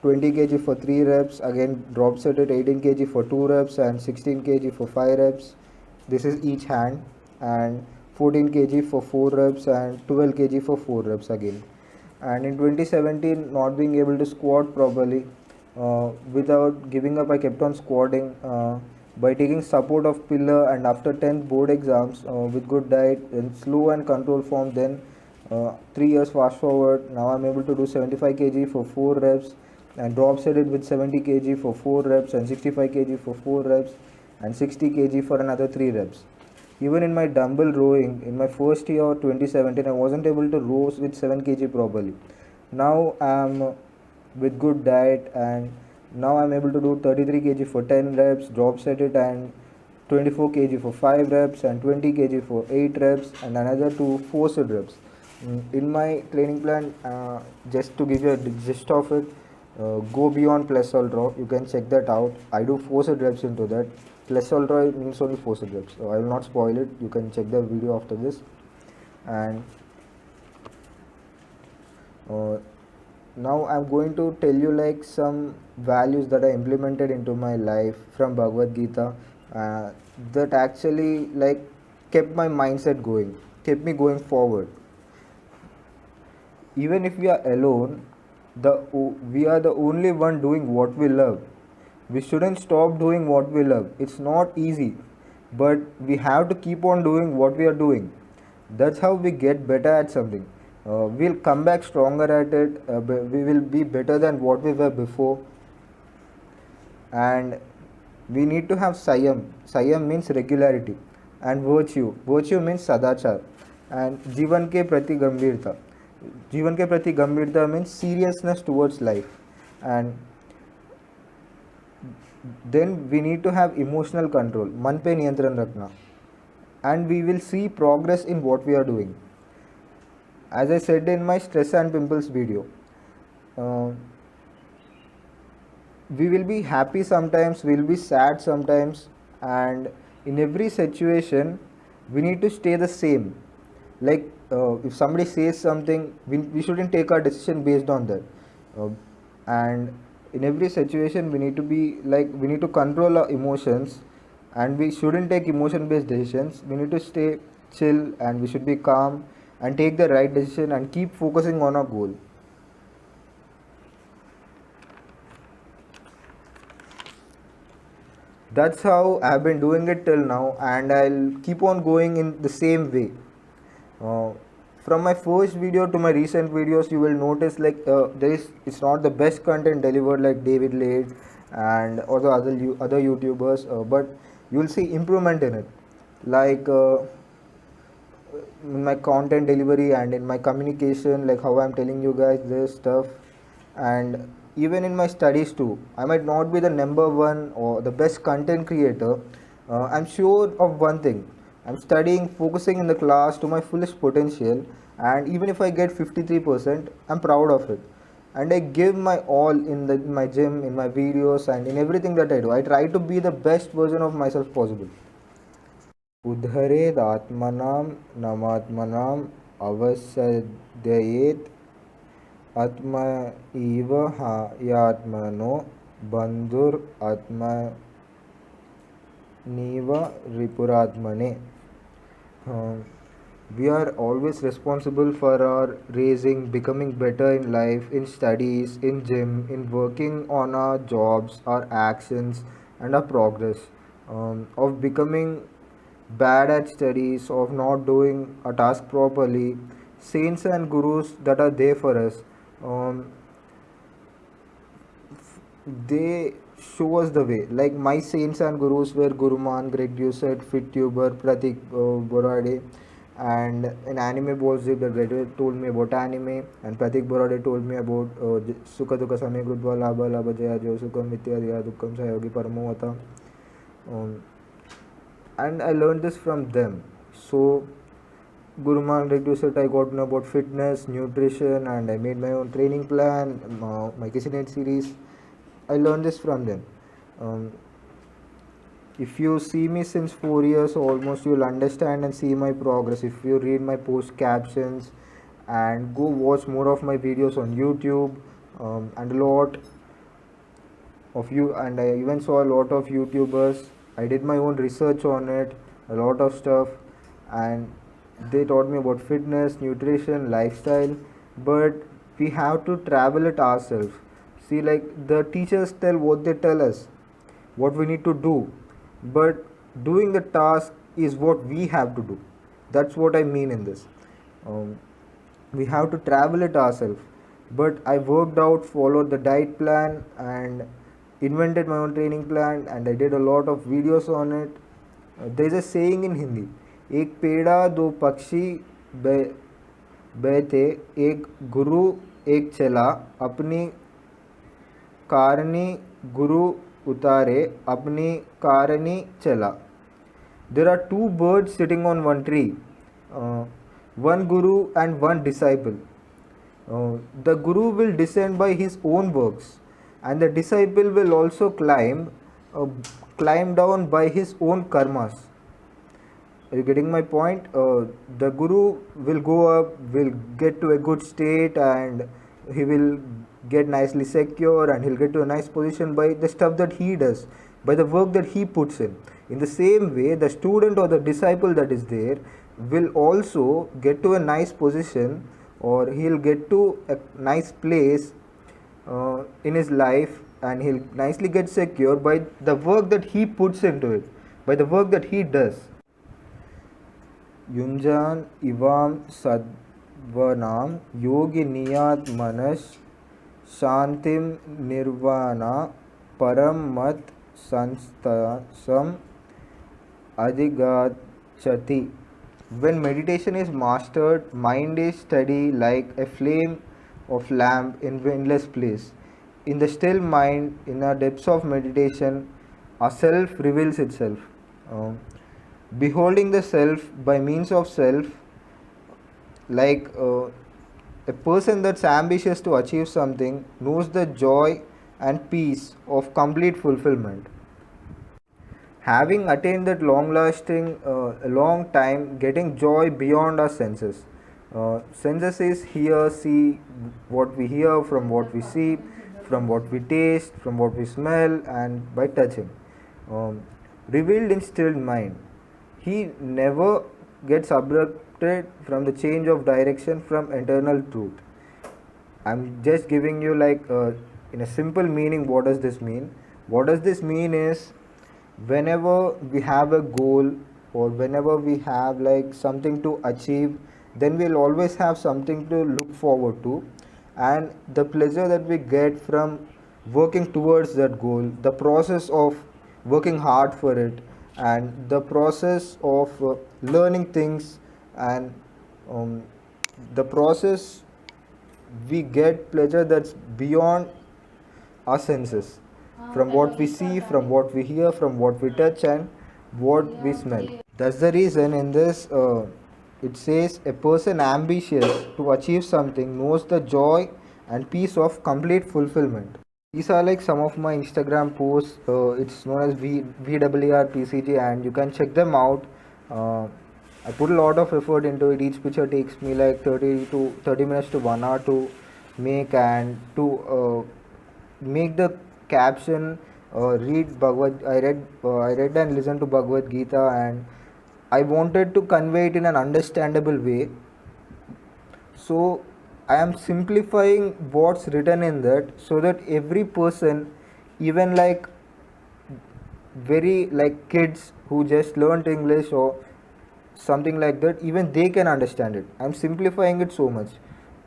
20 kg for 3 reps, again drop set at 18 kg for 2 reps, and 16 kg for 5 reps. This is each hand, and 14 kg for 4 reps, and 12 kg for 4 reps again. And in 2017, not being able to squat properly, without giving up, I kept on squatting by taking support of pillar, and after 10th board exams, with good diet in slow and controlled form, then 3 years fast forward, now I'm able to do 75 kg for 4 reps, and drop set it with 70 kg for 4 reps, and 65 kg for 4 reps, and 60 kg for another 3 reps. Even in my dumbbell rowing, in my first year 2017, I wasn't able to row with 7 kg properly. Now I'm with good diet, and now I'm able to do 33 kg for 10 reps, drop set it, and 24 kg for 5 reps, and 20 kg for 8 reps, and another 2 forced reps. In my training plan, just to give you a gist of it, go beyond plus ultra, you can check that out. I do forced reps into that. Plus ultra means only forced reps, so I will not spoil it. You can check the video after this. And now I'm going to tell you like some values that I implemented into my life from Bhagavad Gita, that actually like kept my mindset going, kept me going forward. Even if we are alone, we are the only one doing what we love. We shouldn't stop doing what we love. It's not easy, but we have to keep on doing what we are doing. That's how we get better at something. We'll come back stronger at it. We will be better than what we were before. And we need to have sayam. Sayam means regularity, and virtue. Virtue means sadachar, and जीवन के प्रति गंभीरता. जीवन के प्रति गंभीरता means seriousness towards life. And then we need to have emotional control, मन पे नियंत्रण रखना, and we will see progress in what we are doing. As I said in my stress and pimples video, we will be happy sometimes, we will be sad sometimes, and in every situation we need to stay the same. Like if somebody says something, we shouldn't take our decision based on that. And in every situation, we need to be like, we need to control our emotions, and we shouldn't take emotion based decisions. We need to stay chill, and we should be calm and take the right decision and keep focusing on our goal. That's how I've been doing it till now, and I'll keep on going in the same way. uh, from my first video to my recent videos, you will notice like it's not the best content delivered like David Lade and or the other YouTubers, but you will see improvement in it, like in my content delivery and in my communication, like how I'm telling you guys this stuff. And even in my studies too, I might not be the number one or the best content creator. I'm sure of one thing: I'm studying, focusing in the class to my fullest potential, and even if I get 53%, I'm proud of it. And I give my all in my gym, in my videos, and in everything that I do. I try to be the best version of myself possible. उद्धरेद atmanam namatmanam avasadayet atma eva ha yatmano bandhur atma niva ripuratmane. We are always responsible for our raising, becoming better in life, in studies, in gym, in working on our jobs, our actions, and our progress. Of becoming bad at studies, of not doing a task properly. Saints and gurus that are there for us, um, they show us the way. Like my saints and gurus were Gurumann, Greg Doucette, FitTuber, Pratik Borade, and in anime balls the graduate told me about anime, and Pratik Borade told me about Sukha Dukha Samay Gudva Labha Labha Jaya Jo Sukham Mitya Dukkam Sayogi Paramavata. And I learned this from them. So Gurumann reduced it. I got to know about fitness, nutrition, and I made my own training plan, my Kitchen series. I learned this from them. If you see me since 4 years almost, you'll understand and see my progress. If you read my post captions and go watch more of my videos on YouTube, and a lot of you, and I even saw a lot of YouTubers. I did my own research on it, a lot of stuff, and they taught me about fitness, nutrition, lifestyle. But we have to travel it ourselves. See, like the teachers tell what they tell us, what we need to do, but doing the task is what we have to do. That's what I mean in this. We have to travel it ourselves. But I worked out, followed the diet plan, and invented my own training plan, and I did a lot of videos on it. There's a saying in Hindi: एक पेड़ा दो पक्षी बैठे, एक गुरु एक चला, अपनी कारणी गुरु उतारे, अपनी कारणी चला. There are two birds sitting on one tree, one guru and one disciple. The guru will descend by his own works, and the disciple will also climb down by his own karmas. Are you getting my point? The guru will go up, will get to a good state, and he will get nicely secure, and he'll get to a nice position by the stuff that he does, by the work that he puts in. In the same way, the student or the disciple that is there will also get to a nice position, or he'll get to a nice place in his life, and he'll nicely get secure by the work that he puts into it, by the work that he does. Yunjan ivam sadvanam yogi niyat manas shantim nirvana param mat sanstasam adhigachati. When meditation is mastered, mind is steady like a flame of lamp in windless place. In the still mind, in the depths of meditation, a self reveals itself. Beholding the self by means of self, like a person that's ambitious to achieve something knows the joy and peace of complete fulfillment. Having attained that long lasting, a long time, getting joy beyond our senses. Senses is hear, see, what we hear, from what we see, from what we taste, from what we smell, and by touching. Um, Revealed in stilled mind. He never gets abrupted from the change of direction from eternal truth. I'm just giving you in a simple meaning what does this mean. What does this mean is whenever we have a goal or whenever we have like something to achieve, then we'll always have something to look forward to, and the pleasure that we get from working towards that goal, the process of working hard for it, and the process of learning things, and um, the process we get pleasure that's beyond our senses, from what we see, from what we hear, from what we touch, and what we smell. That's the reason in this it says a person ambitious to achieve something knows the joy and peace of complete fulfillment. These are like some of my Instagram posts. It's known as VWRPCG, and you can check them out. I put a lot of effort into it. Each picture takes me like 30 minutes to 1 hour to make, and to make the caption. I read and listened to Bhagavad Gita, and I wanted to convey it in an understandable way. So I am simplifying what's written in that so that every person, even like very like kids who just learned English or something like that, even they can understand it. I'm simplifying it so much,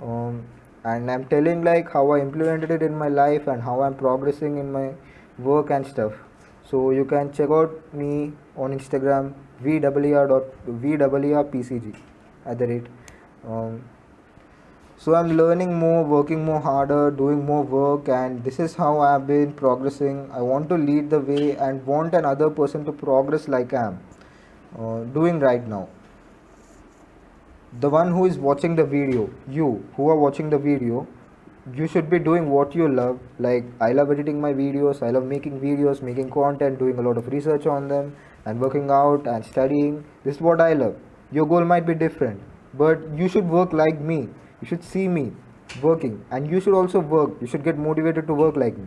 and I'm telling like how I implemented it in my life and how I'm progressing in my work and stuff. So you can check out me on Instagram VWRPCG at the rate. So I'm learning more, working more harder, doing more work, and this is how I've been progressing. I want to lead the way and want another person to progress like I am doing right now. The one who is watching the video, you who are watching the video, you should be doing what you love. Like I love editing my videos, I love making videos, making content, doing a lot of research on them, and working out and studying. This is what I love. Your goal might be different, but you should work like me. You should see me working, and you should also work. You should get motivated to work like me.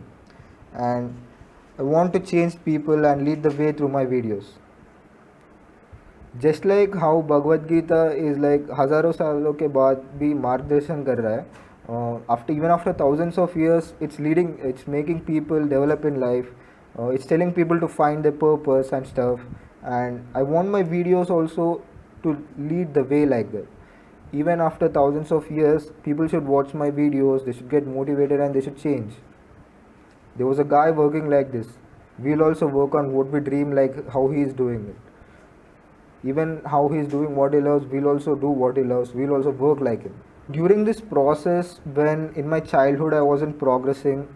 And I want to change people and lead the way through my videos. Just like how Bhagavad Gita is like हजारों सालों के बाद भी मार्गदर्शन कर रहा है. After thousands of years, it's making people develop in life. It's telling people to find their purpose and stuff. And I want my videos also to lead the way like that. Even after thousands of years, people should watch my videos, they should get motivated, and they should change. There was a guy working like this. We'll also work on what we dream, like how he is doing it. Even how he is doing what he loves, we'll also do what he loves, we'll also work like him. During this process, when in my childhood I wasn't progressing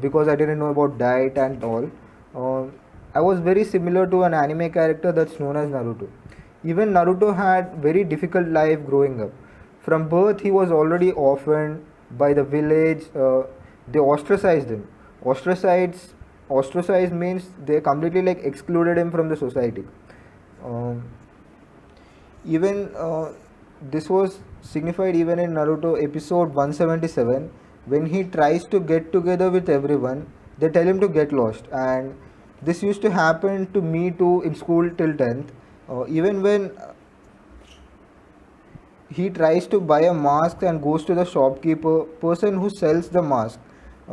because I didn't know about diet and all, I was very similar to an anime character that's known as Naruto. Even Naruto had very difficult life growing up. From birth, he was already orphaned by the village. They ostracized him. Ostracized means they completely like excluded him from the society. Even this was signified even in Naruto episode 177, when he tries to get together with everyone. They tell him to get lost, and this used to happen to me too in school till 10th. Even when he tries to buy a mask and goes to the shopkeeper, person who sells the mask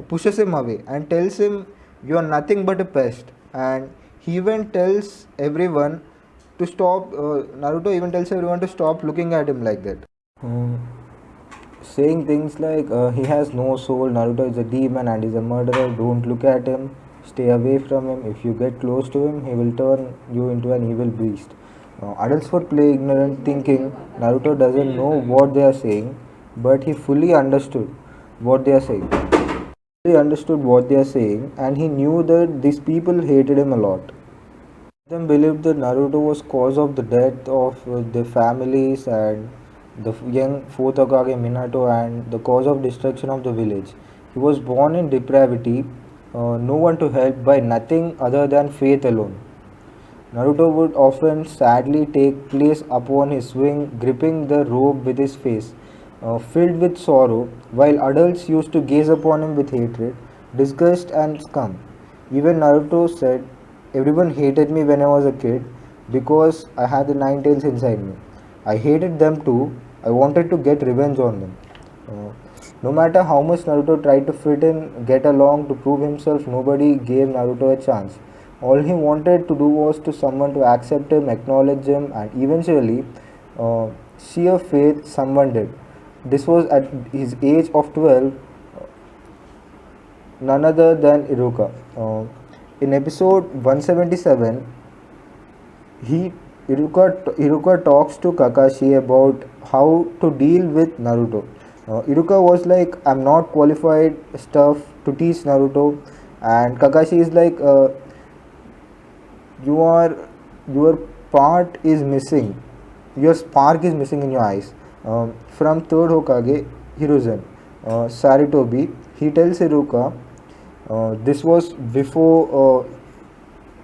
pushes him away and tells him, "You are nothing but a pest." And he even tells everyone to stop. Naruto even tells everyone to stop looking at him like that. Saying things like he has no soul, Naruto is a demon and is a murderer, don't look at him, stay away from him, if you get close to him, he will turn you into an evil beast. Adults would play ignorant, thinking Naruto doesn't know what they are saying, but he fully understood what they are saying. And he knew that these people hated him a lot. Them believed that Naruto was cause of the death of their families and the young fourth Hokage Minato, and the cause of destruction of the village. He was born in depravity, no one to help by nothing other than faith alone. Naruto would often sadly take place upon his swing, gripping the rope with his face, filled with sorrow, while adults used to gaze upon him with hatred, disgust, and scum. Even Naruto said, "Everyone hated me when I was a kid because I had the nine tails inside me. I hated them too. I wanted to get revenge on them." Uh, no matter how much Naruto tried to fit in, get along, to prove himself, nobody gave Naruto a chance. All he wanted to do was to someone to accept him, acknowledge him, and eventually, uh, sheer faith, someone did. This was at his age of 12, none other than Iruka. In episode 177, he Iruka talks to Kakashi about how to deal with Naruto. Iruka was like, "I'm not qualified stuff to teach Naruto," and Kakashi is like, "You are your part is missing. Your spark is missing in your eyes." From third Hokage, Hiruzen, Saritobi, he tells Iruka, this was before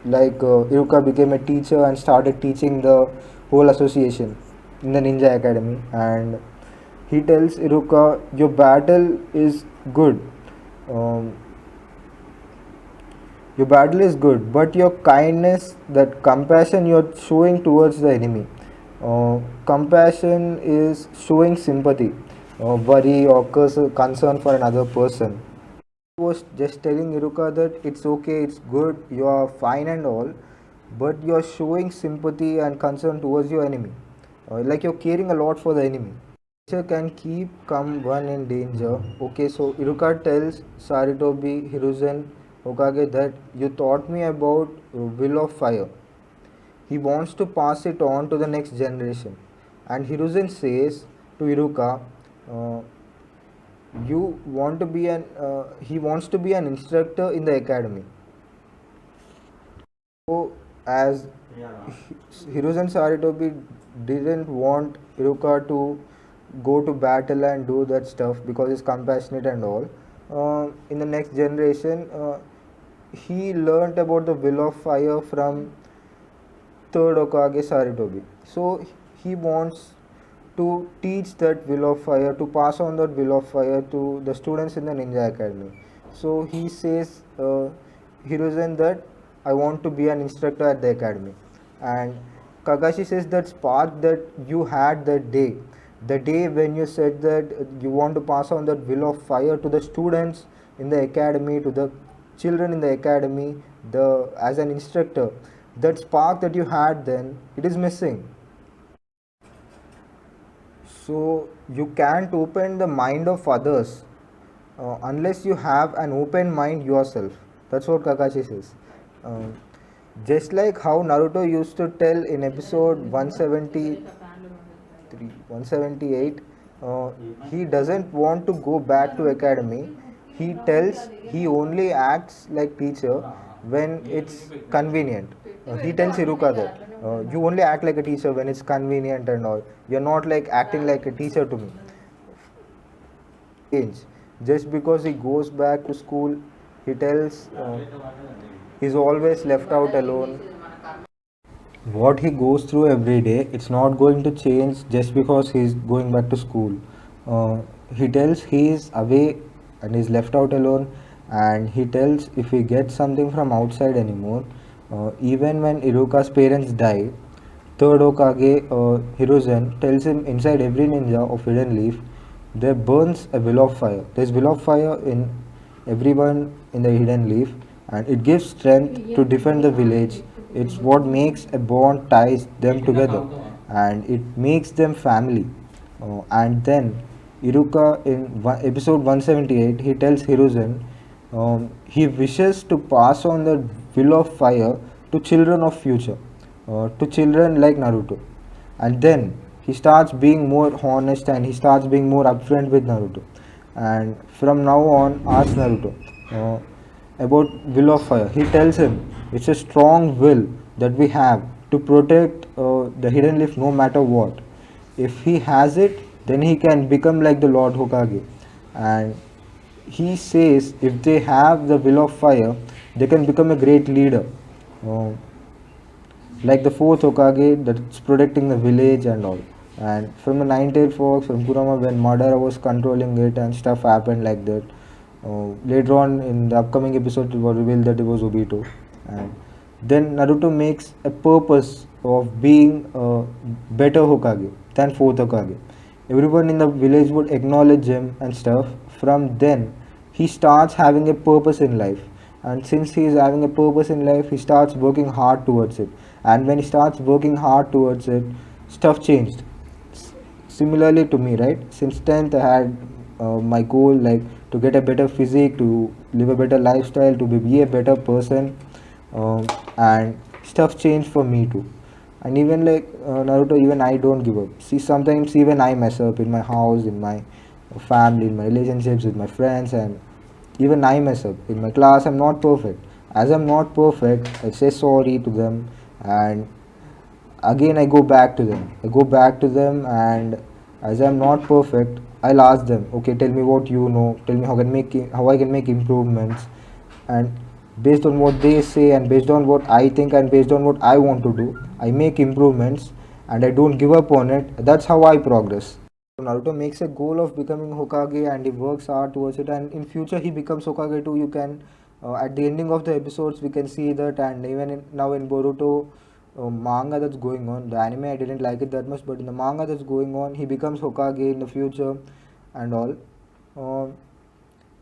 Iruka became a teacher and started teaching the whole association in the Ninja Academy, and he tells Iruka, "Your battle is good. Um, your battle is good, but your kindness, that compassion you're showing towards the enemy. Compassion is showing sympathy, worry, or concern for another person." Was just telling Iruka that it's okay, it's good, you are fine and all, but you're showing sympathy and concern towards your enemy. Like you're caring a lot for the enemy. Nature can keep come one in danger. Okay, so Iruka tells Saritobi, Hiruzen, Hokage that you taught me about will of fire. He wants to pass it on to the next generation. And Hiruzen says to Iruka, uh, you want to be an he wants to be an instructor in the academy. So as Hiruzen Saritobi didn't want Iruka to go to battle and do that stuff because he's compassionate and all, in the next generation he learnt about the will of fire from third Hokage Saritobi. So he wants to teach that will of fire, to pass on that will of fire to the students in the Ninja Academy. So he says, Hiruzen, that I want to be an instructor at the academy. And Kakashi says that spark that you had that day, the day when you said that you want to pass on that will of fire to the students in the academy, to the children in the academy, as an instructor, that spark that you had then, it is missing. So you can't open the mind of others unless you have an open mind yourself. That's what Kakashi says. Um, just like how Naruto used to tell in episode 173, 178, he doesn't want to go back to academy. He tells he only acts like teacher when it's convenient. He tells Iruka that you only act like a teacher when it's convenient and all. You're not like acting like a teacher to me. Change. Just because he goes back to school, he tells he's always left out alone. What he goes through every day, it's not going to change just because he's going back to school. He tells he's away and he's left out alone, and he tells if he gets something from outside anymore, even when Iruka's parents die, third Hokage Hiruzen tells him inside every ninja of Hidden Leaf there burns a will of fire. There's will of fire in everyone in the Hidden Leaf, and it gives strength to defend the village. It's what makes a bond, ties them together, and it makes them family. And then Iruka in episode 178, he tells Hiruzen he wishes to pass on the will of fire to children of future, to children like Naruto. And then he starts being more honest and he starts being more upfront with Naruto. And from now on, asks Naruto about will of fire. He tells him it's a strong will that we have to protect the Hidden Leaf no matter what. If he has it, then he can become like the Lord Hokage. And he says if they have the will of fire, they can become a great leader. like the fourth Hokage that's protecting the village and all. And from the nine-tailed fox, from Kurama, when Madara was controlling it and stuff happened like that. Later on in the upcoming episode, it was revealed that it was Obito. And then Naruto makes a purpose of being a better Hokage than fourth Hokage. Everyone in the village would acknowledge him and stuff. From then, he starts having a purpose in life. And since he is having a purpose in life, he starts working hard towards it. And when he starts working hard towards it, stuff changed. Similarly to me, right? Since 10th, I had my goal like to get a better physique, to live a better lifestyle, to be a better person, and stuff changed for me too. And even like Naruto, even I don't give up. See, sometimes even I mess up in my house, in my family, in my relationships with my friends, and even I mess up in my class. I'm not perfect. As I'm not perfect, I say sorry to them, and again I go back to them. And as I'm not perfect, I'll ask them, okay, tell me what you know, tell me how I can make improvements. And based on what they say, and based on what I think, and based on what I want to do, I make improvements, and I don't give up on it. That's how I progress. So Naruto makes a goal of becoming Hokage, and he works hard towards it, and in future he becomes Hokage too. You can at the ending of the episodes we can see that. And even now in Boruto manga that's going on, the anime I didn't like it that much, but in the manga that's going on, he becomes Hokage in the future and all.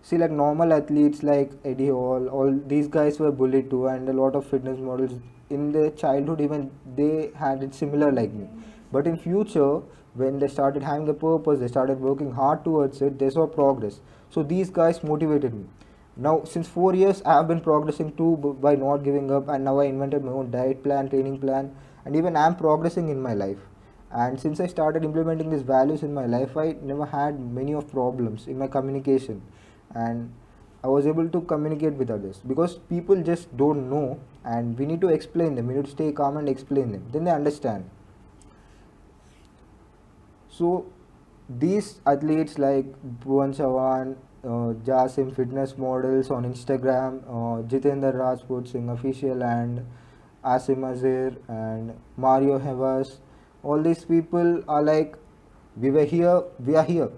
See, like normal athletes like Eddie Hall, all these guys were bullied too, and a lot of fitness models in their childhood even they had it similar like me. But in future, when they started having a purpose, they started working hard towards it, they saw progress. So these guys motivated me. Now, since 4 years, I have been progressing too by not giving up, and now I invented my own diet plan, training plan, and even I am progressing in my life. And since I started implementing these values in my life, I never had many of problems in my communication, and I was able to communicate with others because people just don't know, and we need to explain them. We need to stay calm and explain them. Then they understand. So these athletes like Bhuvan Chavan, Jasim fitness models on Instagram, Jitendra Rajput Singh official, and Asim Azir and Mario Hevas, all these people are like, we were here, we are here.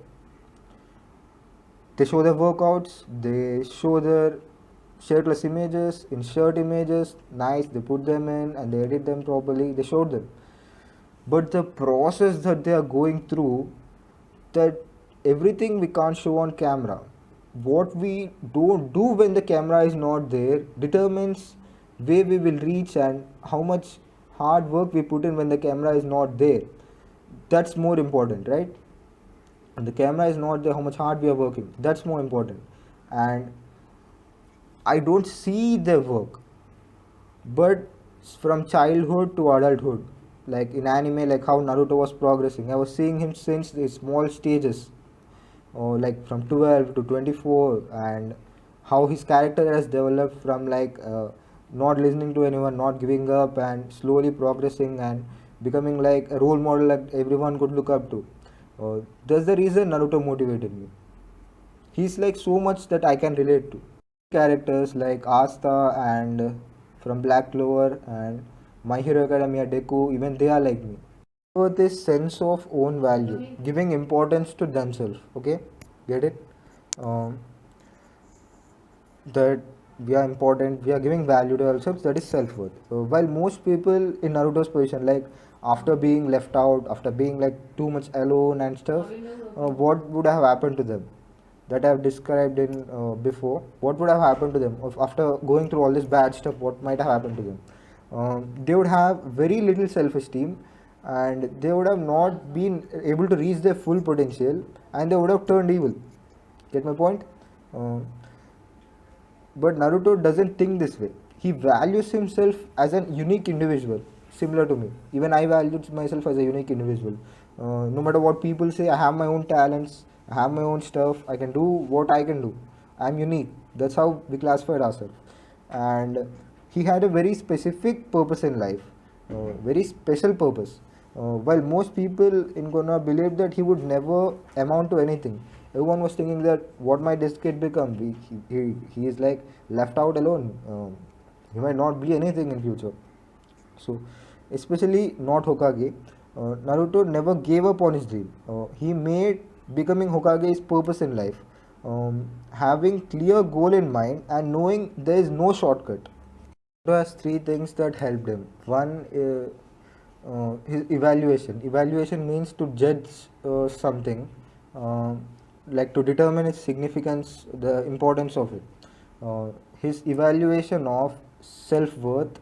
They show their workouts, they show their shirtless images, in shirt images, nice, they put them in and they edit them properly, they showed them. But the process that they are going through, that everything we can't show on camera. What we don't do when the camera is not there determines where we will reach and how much hard work we put in when the camera is not there. That's more important, right? And the camera is not there, how much hard we are working, that's more important. And I don't see their work, but from childhood to adulthood, like in anime, like how Naruto was progressing, I was seeing him since the small stages, like from 12 to 24, and how his character has developed from like not listening to anyone, not giving up, and slowly progressing and becoming like a role model that everyone could look up to. That's the reason Naruto motivated me. He's like so much that I can relate to. Characters like Asta and from Black Clover and My Hero Academia Deku, even they are like me. So this sense of own value, giving importance to themselves. Okay, get it? Um, that we are important, we are giving value to ourselves. That is self worth. While most people in Naruto's position, like after being left out, after being like too much alone and stuff, what would have happened to them? That I have described in before. What would have happened to them after going through all this bad stuff? What might have happened to them? They would have very little self-esteem, and they would have not been able to reach their full potential, and they would have turned evil. Get my point? But Naruto doesn't think this way. He values himself as a unique individual, similar to me. Even I value myself as a unique individual. No matter what people say, I have my own talents, I have my own stuff, I can do what I can do. I'm unique. That's how we classified ourselves. And he had a very specific purpose in life, very special purpose. While most people in Gona believed that he would never amount to anything, everyone was thinking that what might this kid become? He is like left out alone. He might not be anything in future. So especially not Hokage. Naruto never gave up on his dream. He made becoming Hokage his purpose in life. Having clear goal in mind and knowing there is no shortcut. Naruto has three things that helped him. One, his evaluation. Evaluation means to judge something, like to determine its significance, the importance of it. His evaluation of self-worth,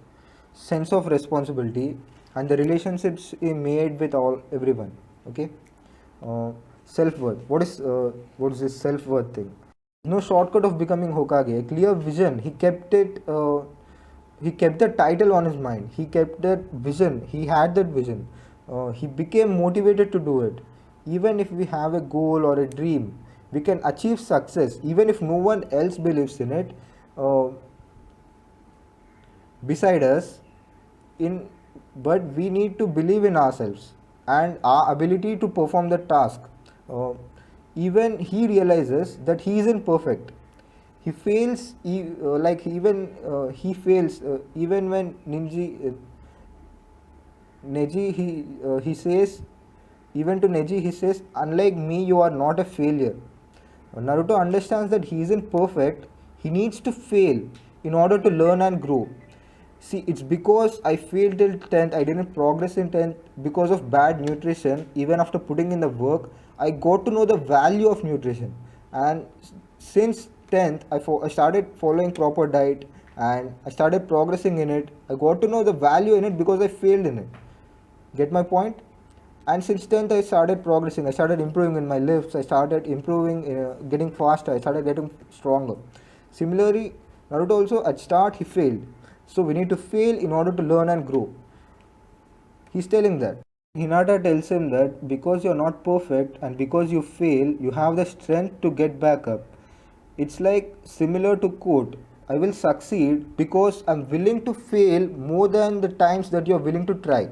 sense of responsibility, and the relationships he made with everyone. Okay. Self-worth. What is this self-worth thing? No shortcut of becoming Hokage. A clear vision. He kept it. He kept the title on his mind. He kept that vision. He had that vision. He became motivated to do it. Even if we have a goal or a dream, we can achieve success even if no one else believes in it. Beside us, but we need to believe in ourselves and our ability to perform the task. Even he realizes that he isn't perfect. He fails, he fails even when he says, even to Neji he says, unlike me, you are not a failure. Naruto understands that he isn't perfect. He needs to fail in order to learn and grow. See, it's because I failed till 10th, I didn't progress in 10th because of bad nutrition. Even after putting in the work, I got to know the value of nutrition. And since 10th, I started following proper diet and I started progressing in it. I got to know the value in it because I failed in it. Get my point? And since 10th, I started progressing. I started improving in my lifts. I started improving, getting faster. I started getting stronger. Similarly, Naruto also at start he failed. So we need to fail in order to learn and grow. He's telling that. Hinata tells him that because you're not perfect and because you fail, you have the strength to get back up. It's like similar to quote, I will succeed because I'm willing to fail more than the times that you're willing to try.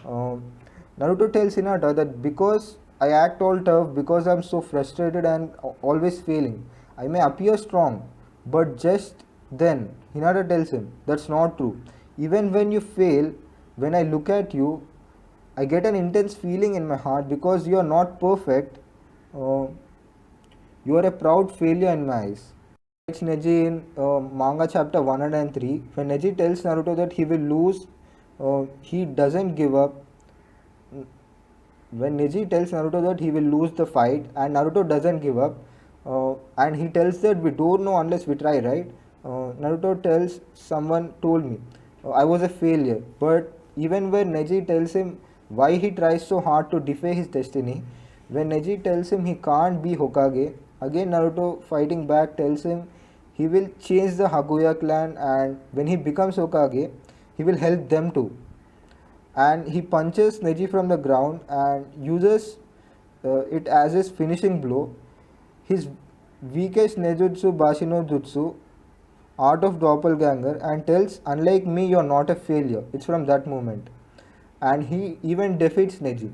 Naruto tells Hinata that because I act all tough, because I'm so frustrated and always failing, I may appear strong, but just then Hinata tells him that's not true. Even when you fail, when I look at you, I get an intense feeling in my heart because you are not perfect. You are a proud failure in my eyes. It's Neji in manga chapter 103 when Neji tells Naruto that he will lose, he doesn't give up. When Neji tells Naruto that he will lose the fight and Naruto doesn't give up, and he tells that we don't know unless we try, right? Naruto tells someone told me I was a failure, but even when Neji tells him why he tries so hard to defy his destiny, when Neji tells him he can't be Hokage, again Naruto fighting back tells him he will change the Haguya clan and when he becomes Hokage, he will help them too. And he punches Neji from the ground and uses it as his finishing blow. His weakest Nejutsu Bashino Jutsu, Art of Doppelganger, and tells, unlike me, you're not a failure. It's from that moment. And he even defeats Neji.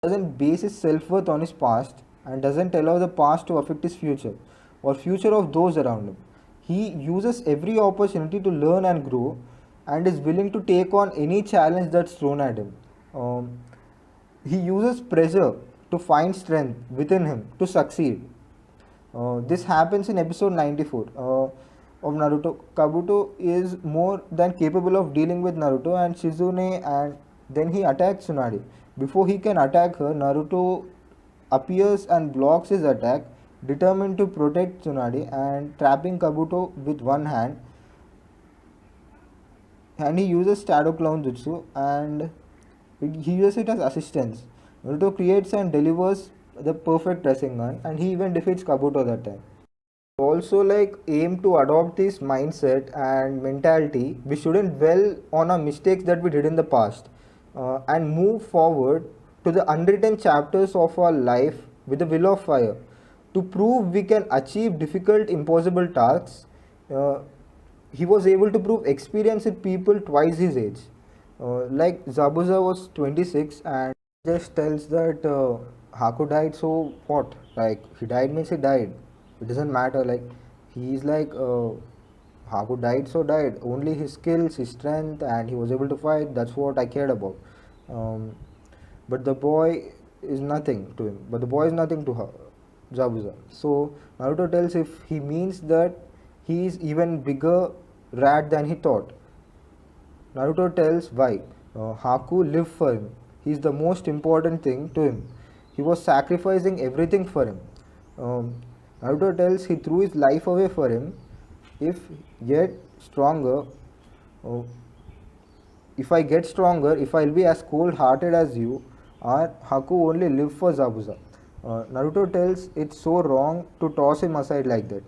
He doesn't base his self-worth on his past and doesn't allow the past to affect his future or future of those around him. He uses every opportunity to learn and grow and is willing to take on any challenge that's thrown at him. He uses pressure to find strength within him to succeed. This happens in episode 94 of Naruto. Kabuto is more than capable of dealing with Naruto and Shizune, and then he attacks Tsunade. Before he can attack her, Naruto appears and blocks his attack, determined to protect Tsunade and trapping Kabuto with one hand. And he uses Shadow Clone Jutsu and he uses it as assistance. Naruto creates and delivers the perfect Rasengan and he even defeats Kabuto that time. Also aim to adopt this mindset and mentality. We shouldn't dwell on our mistakes that we did in the past and move forward to the unwritten chapters of our life with the will of fire to prove we can achieve difficult impossible tasks. He was able to prove experience with people twice his age. Like Zabuza was 26 and just tells that Haku died, so what? Like he died means he died. It doesn't matter. Like he's like Haku died, so died. Only his skills, his strength, and he was able to fight. That's what I cared about. Um, but the boy is nothing to him. But the boy is nothing to her, Zabuza. So Naruto tells if he means that he is even bigger rat than he thought. Naruto tells why. Haku lived for him. He is the most important thing to him. He was sacrificing everything for him. Um, Naruto tells he threw his life away for him. If yet stronger, uh, if I get stronger, if I'll be as cold-hearted as you, or Haku only live for Zabuza. Naruto tells it's so wrong to toss him aside like that.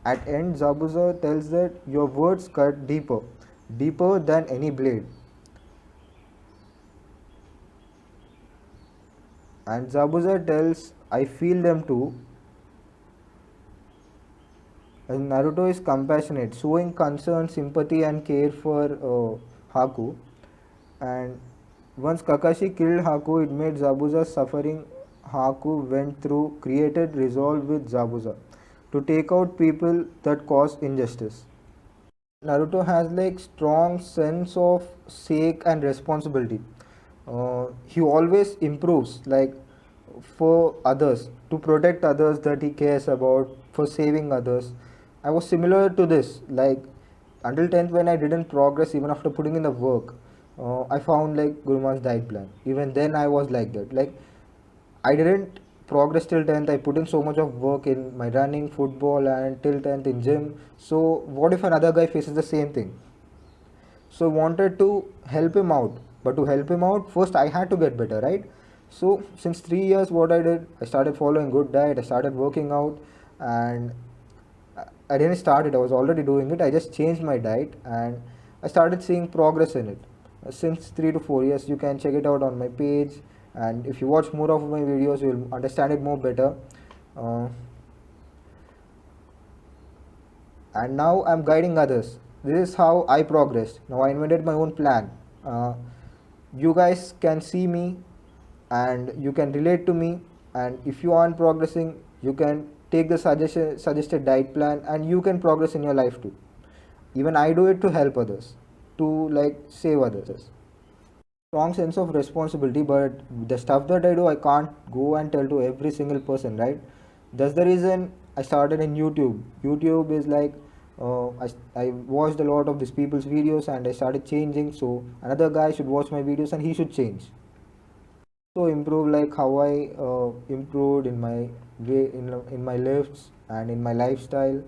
At end, Zabuza tells that your words cut deeper, deeper than any blade. And Zabuza tells, I feel them too. And Naruto is compassionate, showing concern, sympathy, and care for Haku. And once Kakashi killed Haku, it made Zabuza's suffering Haku went through created resolve with Zabuza to take out people that cause injustice. Naruto has like strong sense of sake and responsibility. He always improves like for others to protect others that he cares about for saving others. I was similar to this like until 10th when I didn't progress even after putting in the work. I found like Gurumann's diet plan. Even then I was like that. Like I didn't progress till 10th. I put in so much of work in my running, football, and till 10th in gym. So what if another guy faces the same thing? So wanted to help him out, but to help him out, first I had to get better, right? So since 3 years, what I did, I started following good diet. I started working out, and I didn't start it. I was already doing it. I just changed my diet, and I started seeing progress in it. Since 3 to 4 years, you can check it out on my page, and if you watch more of my videos, you will understand it more better. Uh, and now I'm guiding others. This is how I progressed. Now I invented my own plan. You guys can see me and you can relate to me, and if you aren't progressing, you can take the suggested diet plan and you can progress in your life too. Even I do it to help others, to like save others. Strong sense of responsibility, but the stuff that I do, I can't go and tell to every single person, right? That's the reason I started in YouTube. YouTube is like I watched a lot of these people's videos and I started changing. So another guy should watch my videos and he should change. So improve like how I improved in my way in my lifts and in my lifestyle.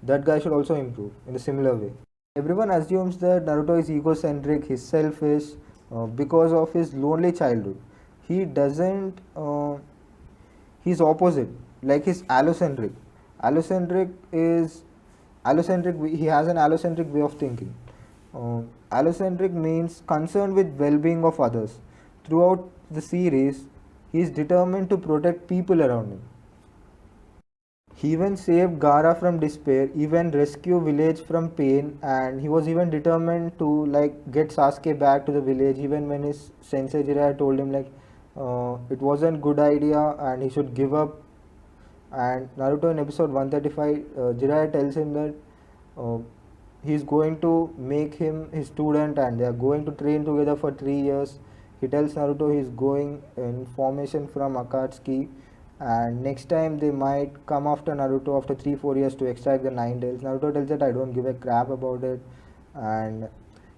That guy should also improve in a similar way. Everyone assumes that Naruto is egocentric, he's selfish because of his lonely childhood. He doesn't. He's opposite. Like he's allocentric. Allocentric is allocentric. He has an allocentric way of thinking. Allocentric means concerned with well-being of others. Throughout the series, he is determined to protect people around him. He even saved Gara from despair, even rescue village from pain, and he was even determined to like get Sasuke back to the village even when his sensei Jiraiya told him like it wasn't good idea and he should give up. And Naruto in episode 135, Jiraiya tells him that uh, he's going to make him his student and they are going to train together for 3 years. He tells Naruto he's going in formation from Akatsuki, and next time they might come after Naruto after 3-4 years to extract the 9 tails. Naruto tells that I don't give a crap about it, and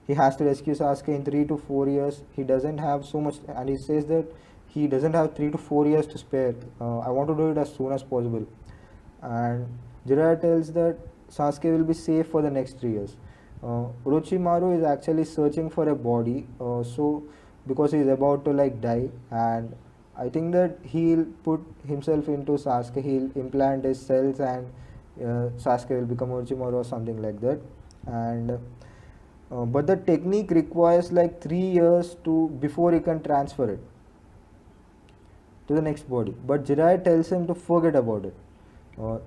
he has to rescue Sasuke in 3 to 4 years. He doesn't have so much, and he says that he doesn't have 3 to 4 years to spare. I want to do it as soon as possible. And Jiraiya tells that Sasuke will be safe for the next 3 years. Orochimaru is actually searching for a body, so because he is about to like die, and I think that he'll put himself into Sasuke, he'll implant his cells and Sasuke will become Orochimaru or something like that. And but the technique requires like 3 years to before he can transfer it to the next body. But Jiraiya tells him to forget about it.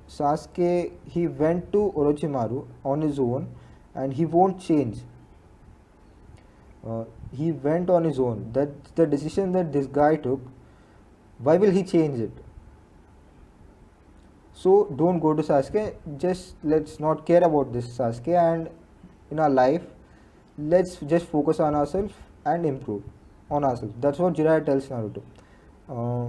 Sasuke, he went to Orochimaru on his own and he won't change. He went on his own. That's the decision that this guy took. Why will he change it? So don't go to Sasuke. Just let's not care about this Sasuke, and in our life, let's just focus on ourselves and improve on ourselves. That's what Jiraiya tells Naruto. Uh,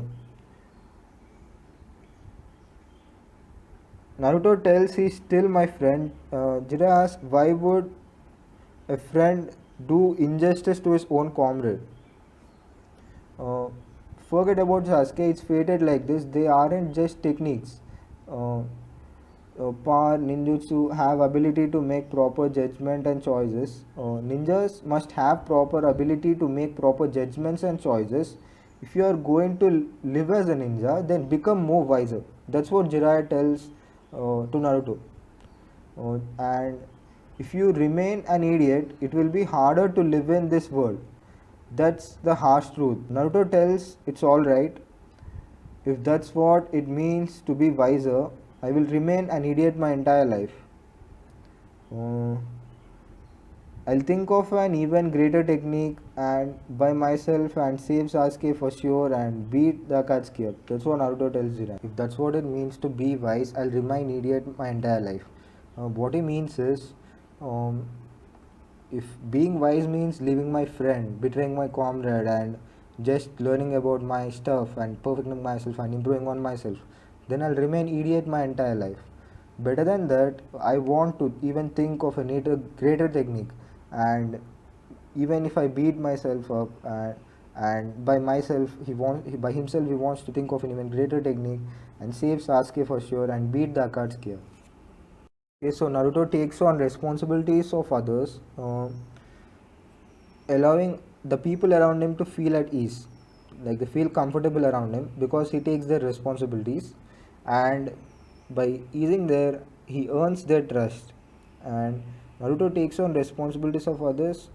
Naruto tells he's still my friend. Jiraiya asks, why would a friend do injustice to his own comrade? Uh, Forget about Sasuke, it's fated like this. They aren't just techniques. Uh, Power ninjutsu have ability to make proper judgment and choices. Ninjas must have proper ability to make proper judgments and choices. If you are going to live as a ninja, then become more wiser. That's what Jiraiya tells to Naruto. And if you remain an idiot, it will be harder to live in this world. That's the harsh truth. Naruto tells it's alright. If that's what it means to be wiser, I will remain an idiot my entire life. I'll think of an even greater technique and by myself and save Sasuke for sure and beat the Akatsuki up. That's what Naruto tells Jiren. If that's what it means to be wise, I'll remain idiot my entire life. What he means is, if being wise means leaving my friend, betraying my comrade, and just learning about my stuff and perfecting myself and improving on myself, then I'll remain idiot my entire life. Better than that, I want to even think of a greater technique, and even if I beat myself up, and by myself by himself he wants to think of an even greater technique and save Sasuke for sure and beat the Akatsuki. Okay, so Naruto takes on responsibilities of others, allowing the people around him to feel at ease, like they feel comfortable around him because he takes their responsibilities, and by easing there, he earns their trust. And Naruto takes on responsibilities of others,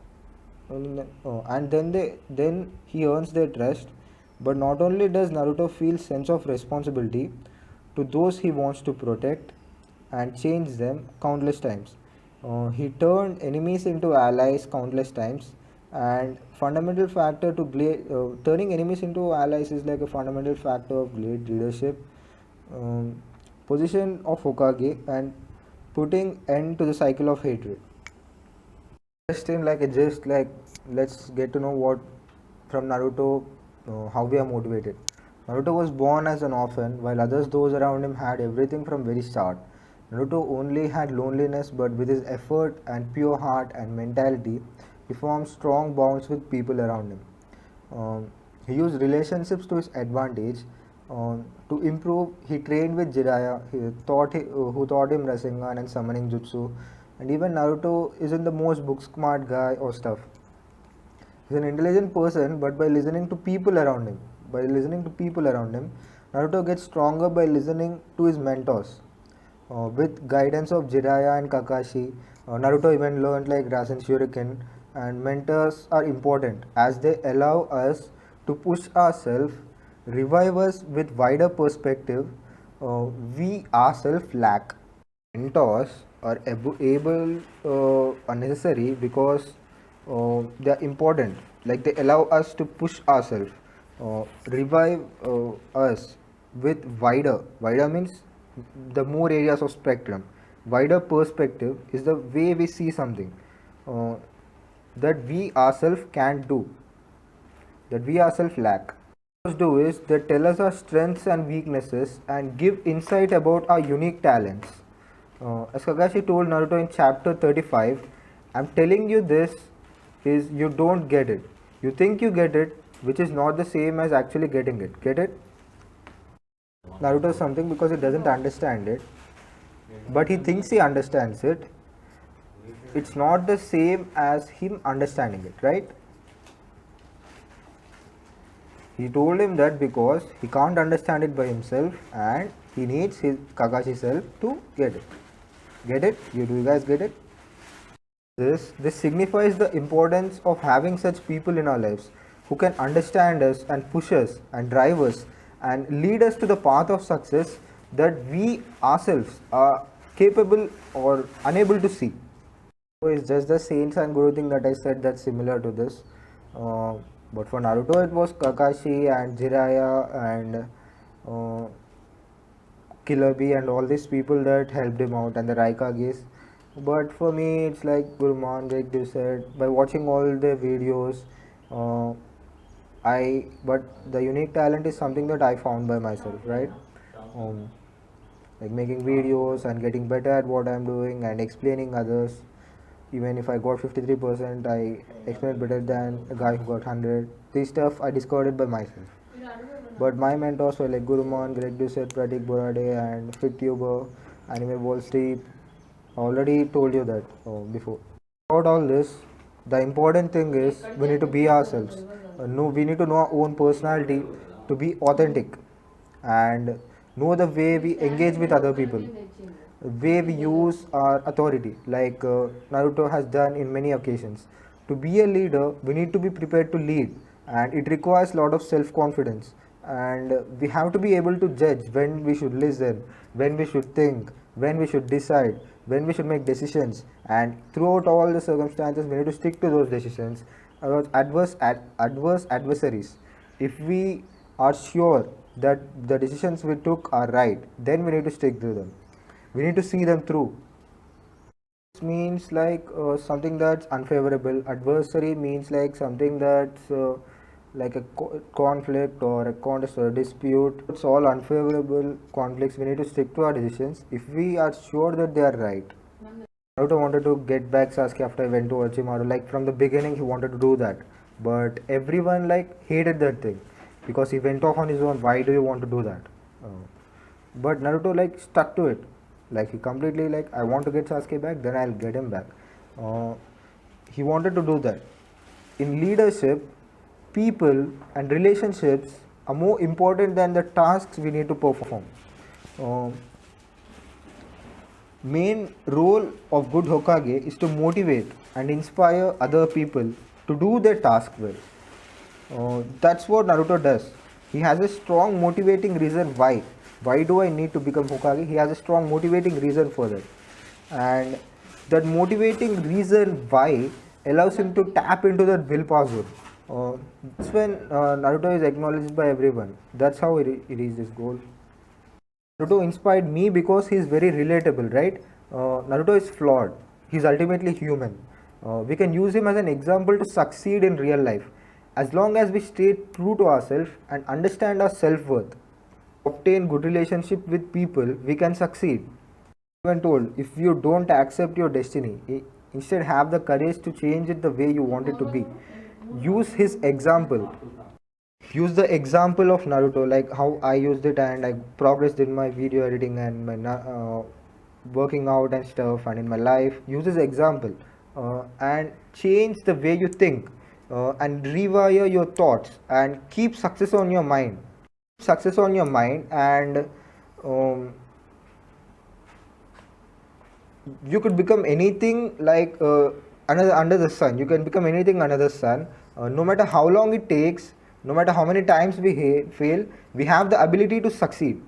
and then he earns their trust. But not only does Naruto feel sense of responsibility to those he wants to protect and change them countless times. He turned enemies into allies countless times, and fundamental factor to turning enemies into allies is like a fundamental factor of great leadership, position of Hokage, and putting end to the cycle of hatred. Just like let's get to know what from Naruto, how we are motivated. Naruto was born as an orphan, while those around him had everything from very start. Naruto only had loneliness, but with his effort and pure heart and mentality, he formed strong bonds with people around him. He used relationships to his advantage. To improve, he trained with Jiraiya, who taught him Rasengan and summoning jutsu. And even Naruto isn't the most book smart guy or stuff. He's an intelligent person, but by listening to people around him, Naruto gets stronger by listening to his mentors. With guidance of Jiraiya and Kakashi, Naruto even learned like Rasen Shuriken, and mentors are important as they allow us to push ourselves, revive us with wider perspective we ourselves lack. Mentors are unnecessary because they are important, like they allow us to push ourselves, revive us with wider means the more areas of spectrum. Wider perspective is the way we see something uh, that we ourselves can't do, that we ourselves lack. What do is they tell us our strengths and weaknesses and give insight about our unique talents. As Kakashi told Naruto in chapter 35, I'm telling you this is you don't get it. You think you get it, which is not the same as actually getting it. Get it? Naruto is something because he doesn't understand it, but he thinks he understands it. It's not the same as him understanding it, right? He told him that because he can't understand it by himself and he needs his Kakashi self to get it. Get it? Do you guys get it? This signifies the importance of having such people in our lives who can understand us and push us and drive us and lead us to the path of success that we ourselves are capable or unable to see. So it's just the Saints and Guru thing that I said that's similar to this. But for Naruto, it was Kakashi and Jiraiya and Killer Bee and all these people that helped him out, and the Raikagis. But for me, it's like Gurumann, like they said, by watching all the videos, uh, but the unique talent is something that I found by myself, right? Um, like making videos and getting better at what I'm doing and explaining others. Even if I got 53%, I explain it better than a guy who got 100. This stuff I discovered it by myself. But my mentors were like Gurumann, Greg Doucette, Pratik Borade, and FitTuber, Anime Wall Street. I already told you that before. About all this, the important thing is we need to be ourselves. We need to know our own personality to be authentic and know the way we engage with other people, way we use our authority, like Naruto has done in many occasions. To be a leader, we need to be prepared to lead, and it requires a lot of self-confidence. And we have to be able to judge when we should listen, when we should think, when we should decide, when we should make decisions. And throughout all the circumstances, we need to stick to those decisions about adverse adversaries. If we are sure that the decisions we took are right, then we need to stick to them. We need to see them through. This means like something that's unfavorable. Adversary means like something that's like a conflict or a contest or a dispute. It's all unfavorable conflicts. We need to stick to our decisions if we are sure that they are right. Naruto wanted to get back Sasuke after I went to Orochimaru. Like from the beginning, he wanted to do that, but everyone like hated that thing because he went off on his own. Why do you want to do that? But Naruto like stuck to it. Like he completely like, I want to get Sasuke back, then I'll get him back. He wanted to do that. In leadership, people and relationships are more important than the tasks we need to perform. Main role of good Hokage is to motivate and inspire other people to do their task well. That's what Naruto does. He has a strong motivating reason why. Why do I need to become Hokage? He has a strong motivating reason for that. And that motivating reason why allows him to tap into that willpower zone. That's when Naruto is acknowledged by everyone. That's how he reached his goal. Naruto inspired me because he is very relatable, right? Naruto is flawed. He is ultimately human. We can use him as an example to succeed in real life. As long as we stay true to ourselves and understand our self-worth, obtain good relationship with people, we can succeed. Even told, if you don't accept your destiny, instead have the courage to change it the way you want it to be. Use his example. Use the example of Naruto, like how I used it and I progressed in my video editing and my working out and stuff, and in my life. Use his example and change the way you think and rewire your thoughts and keep success on your mind. Success on your mind, and you could become anything like another under the sun. You can become anything under the sun. No matter how long it takes, no matter how many times we fail, we have the ability to succeed.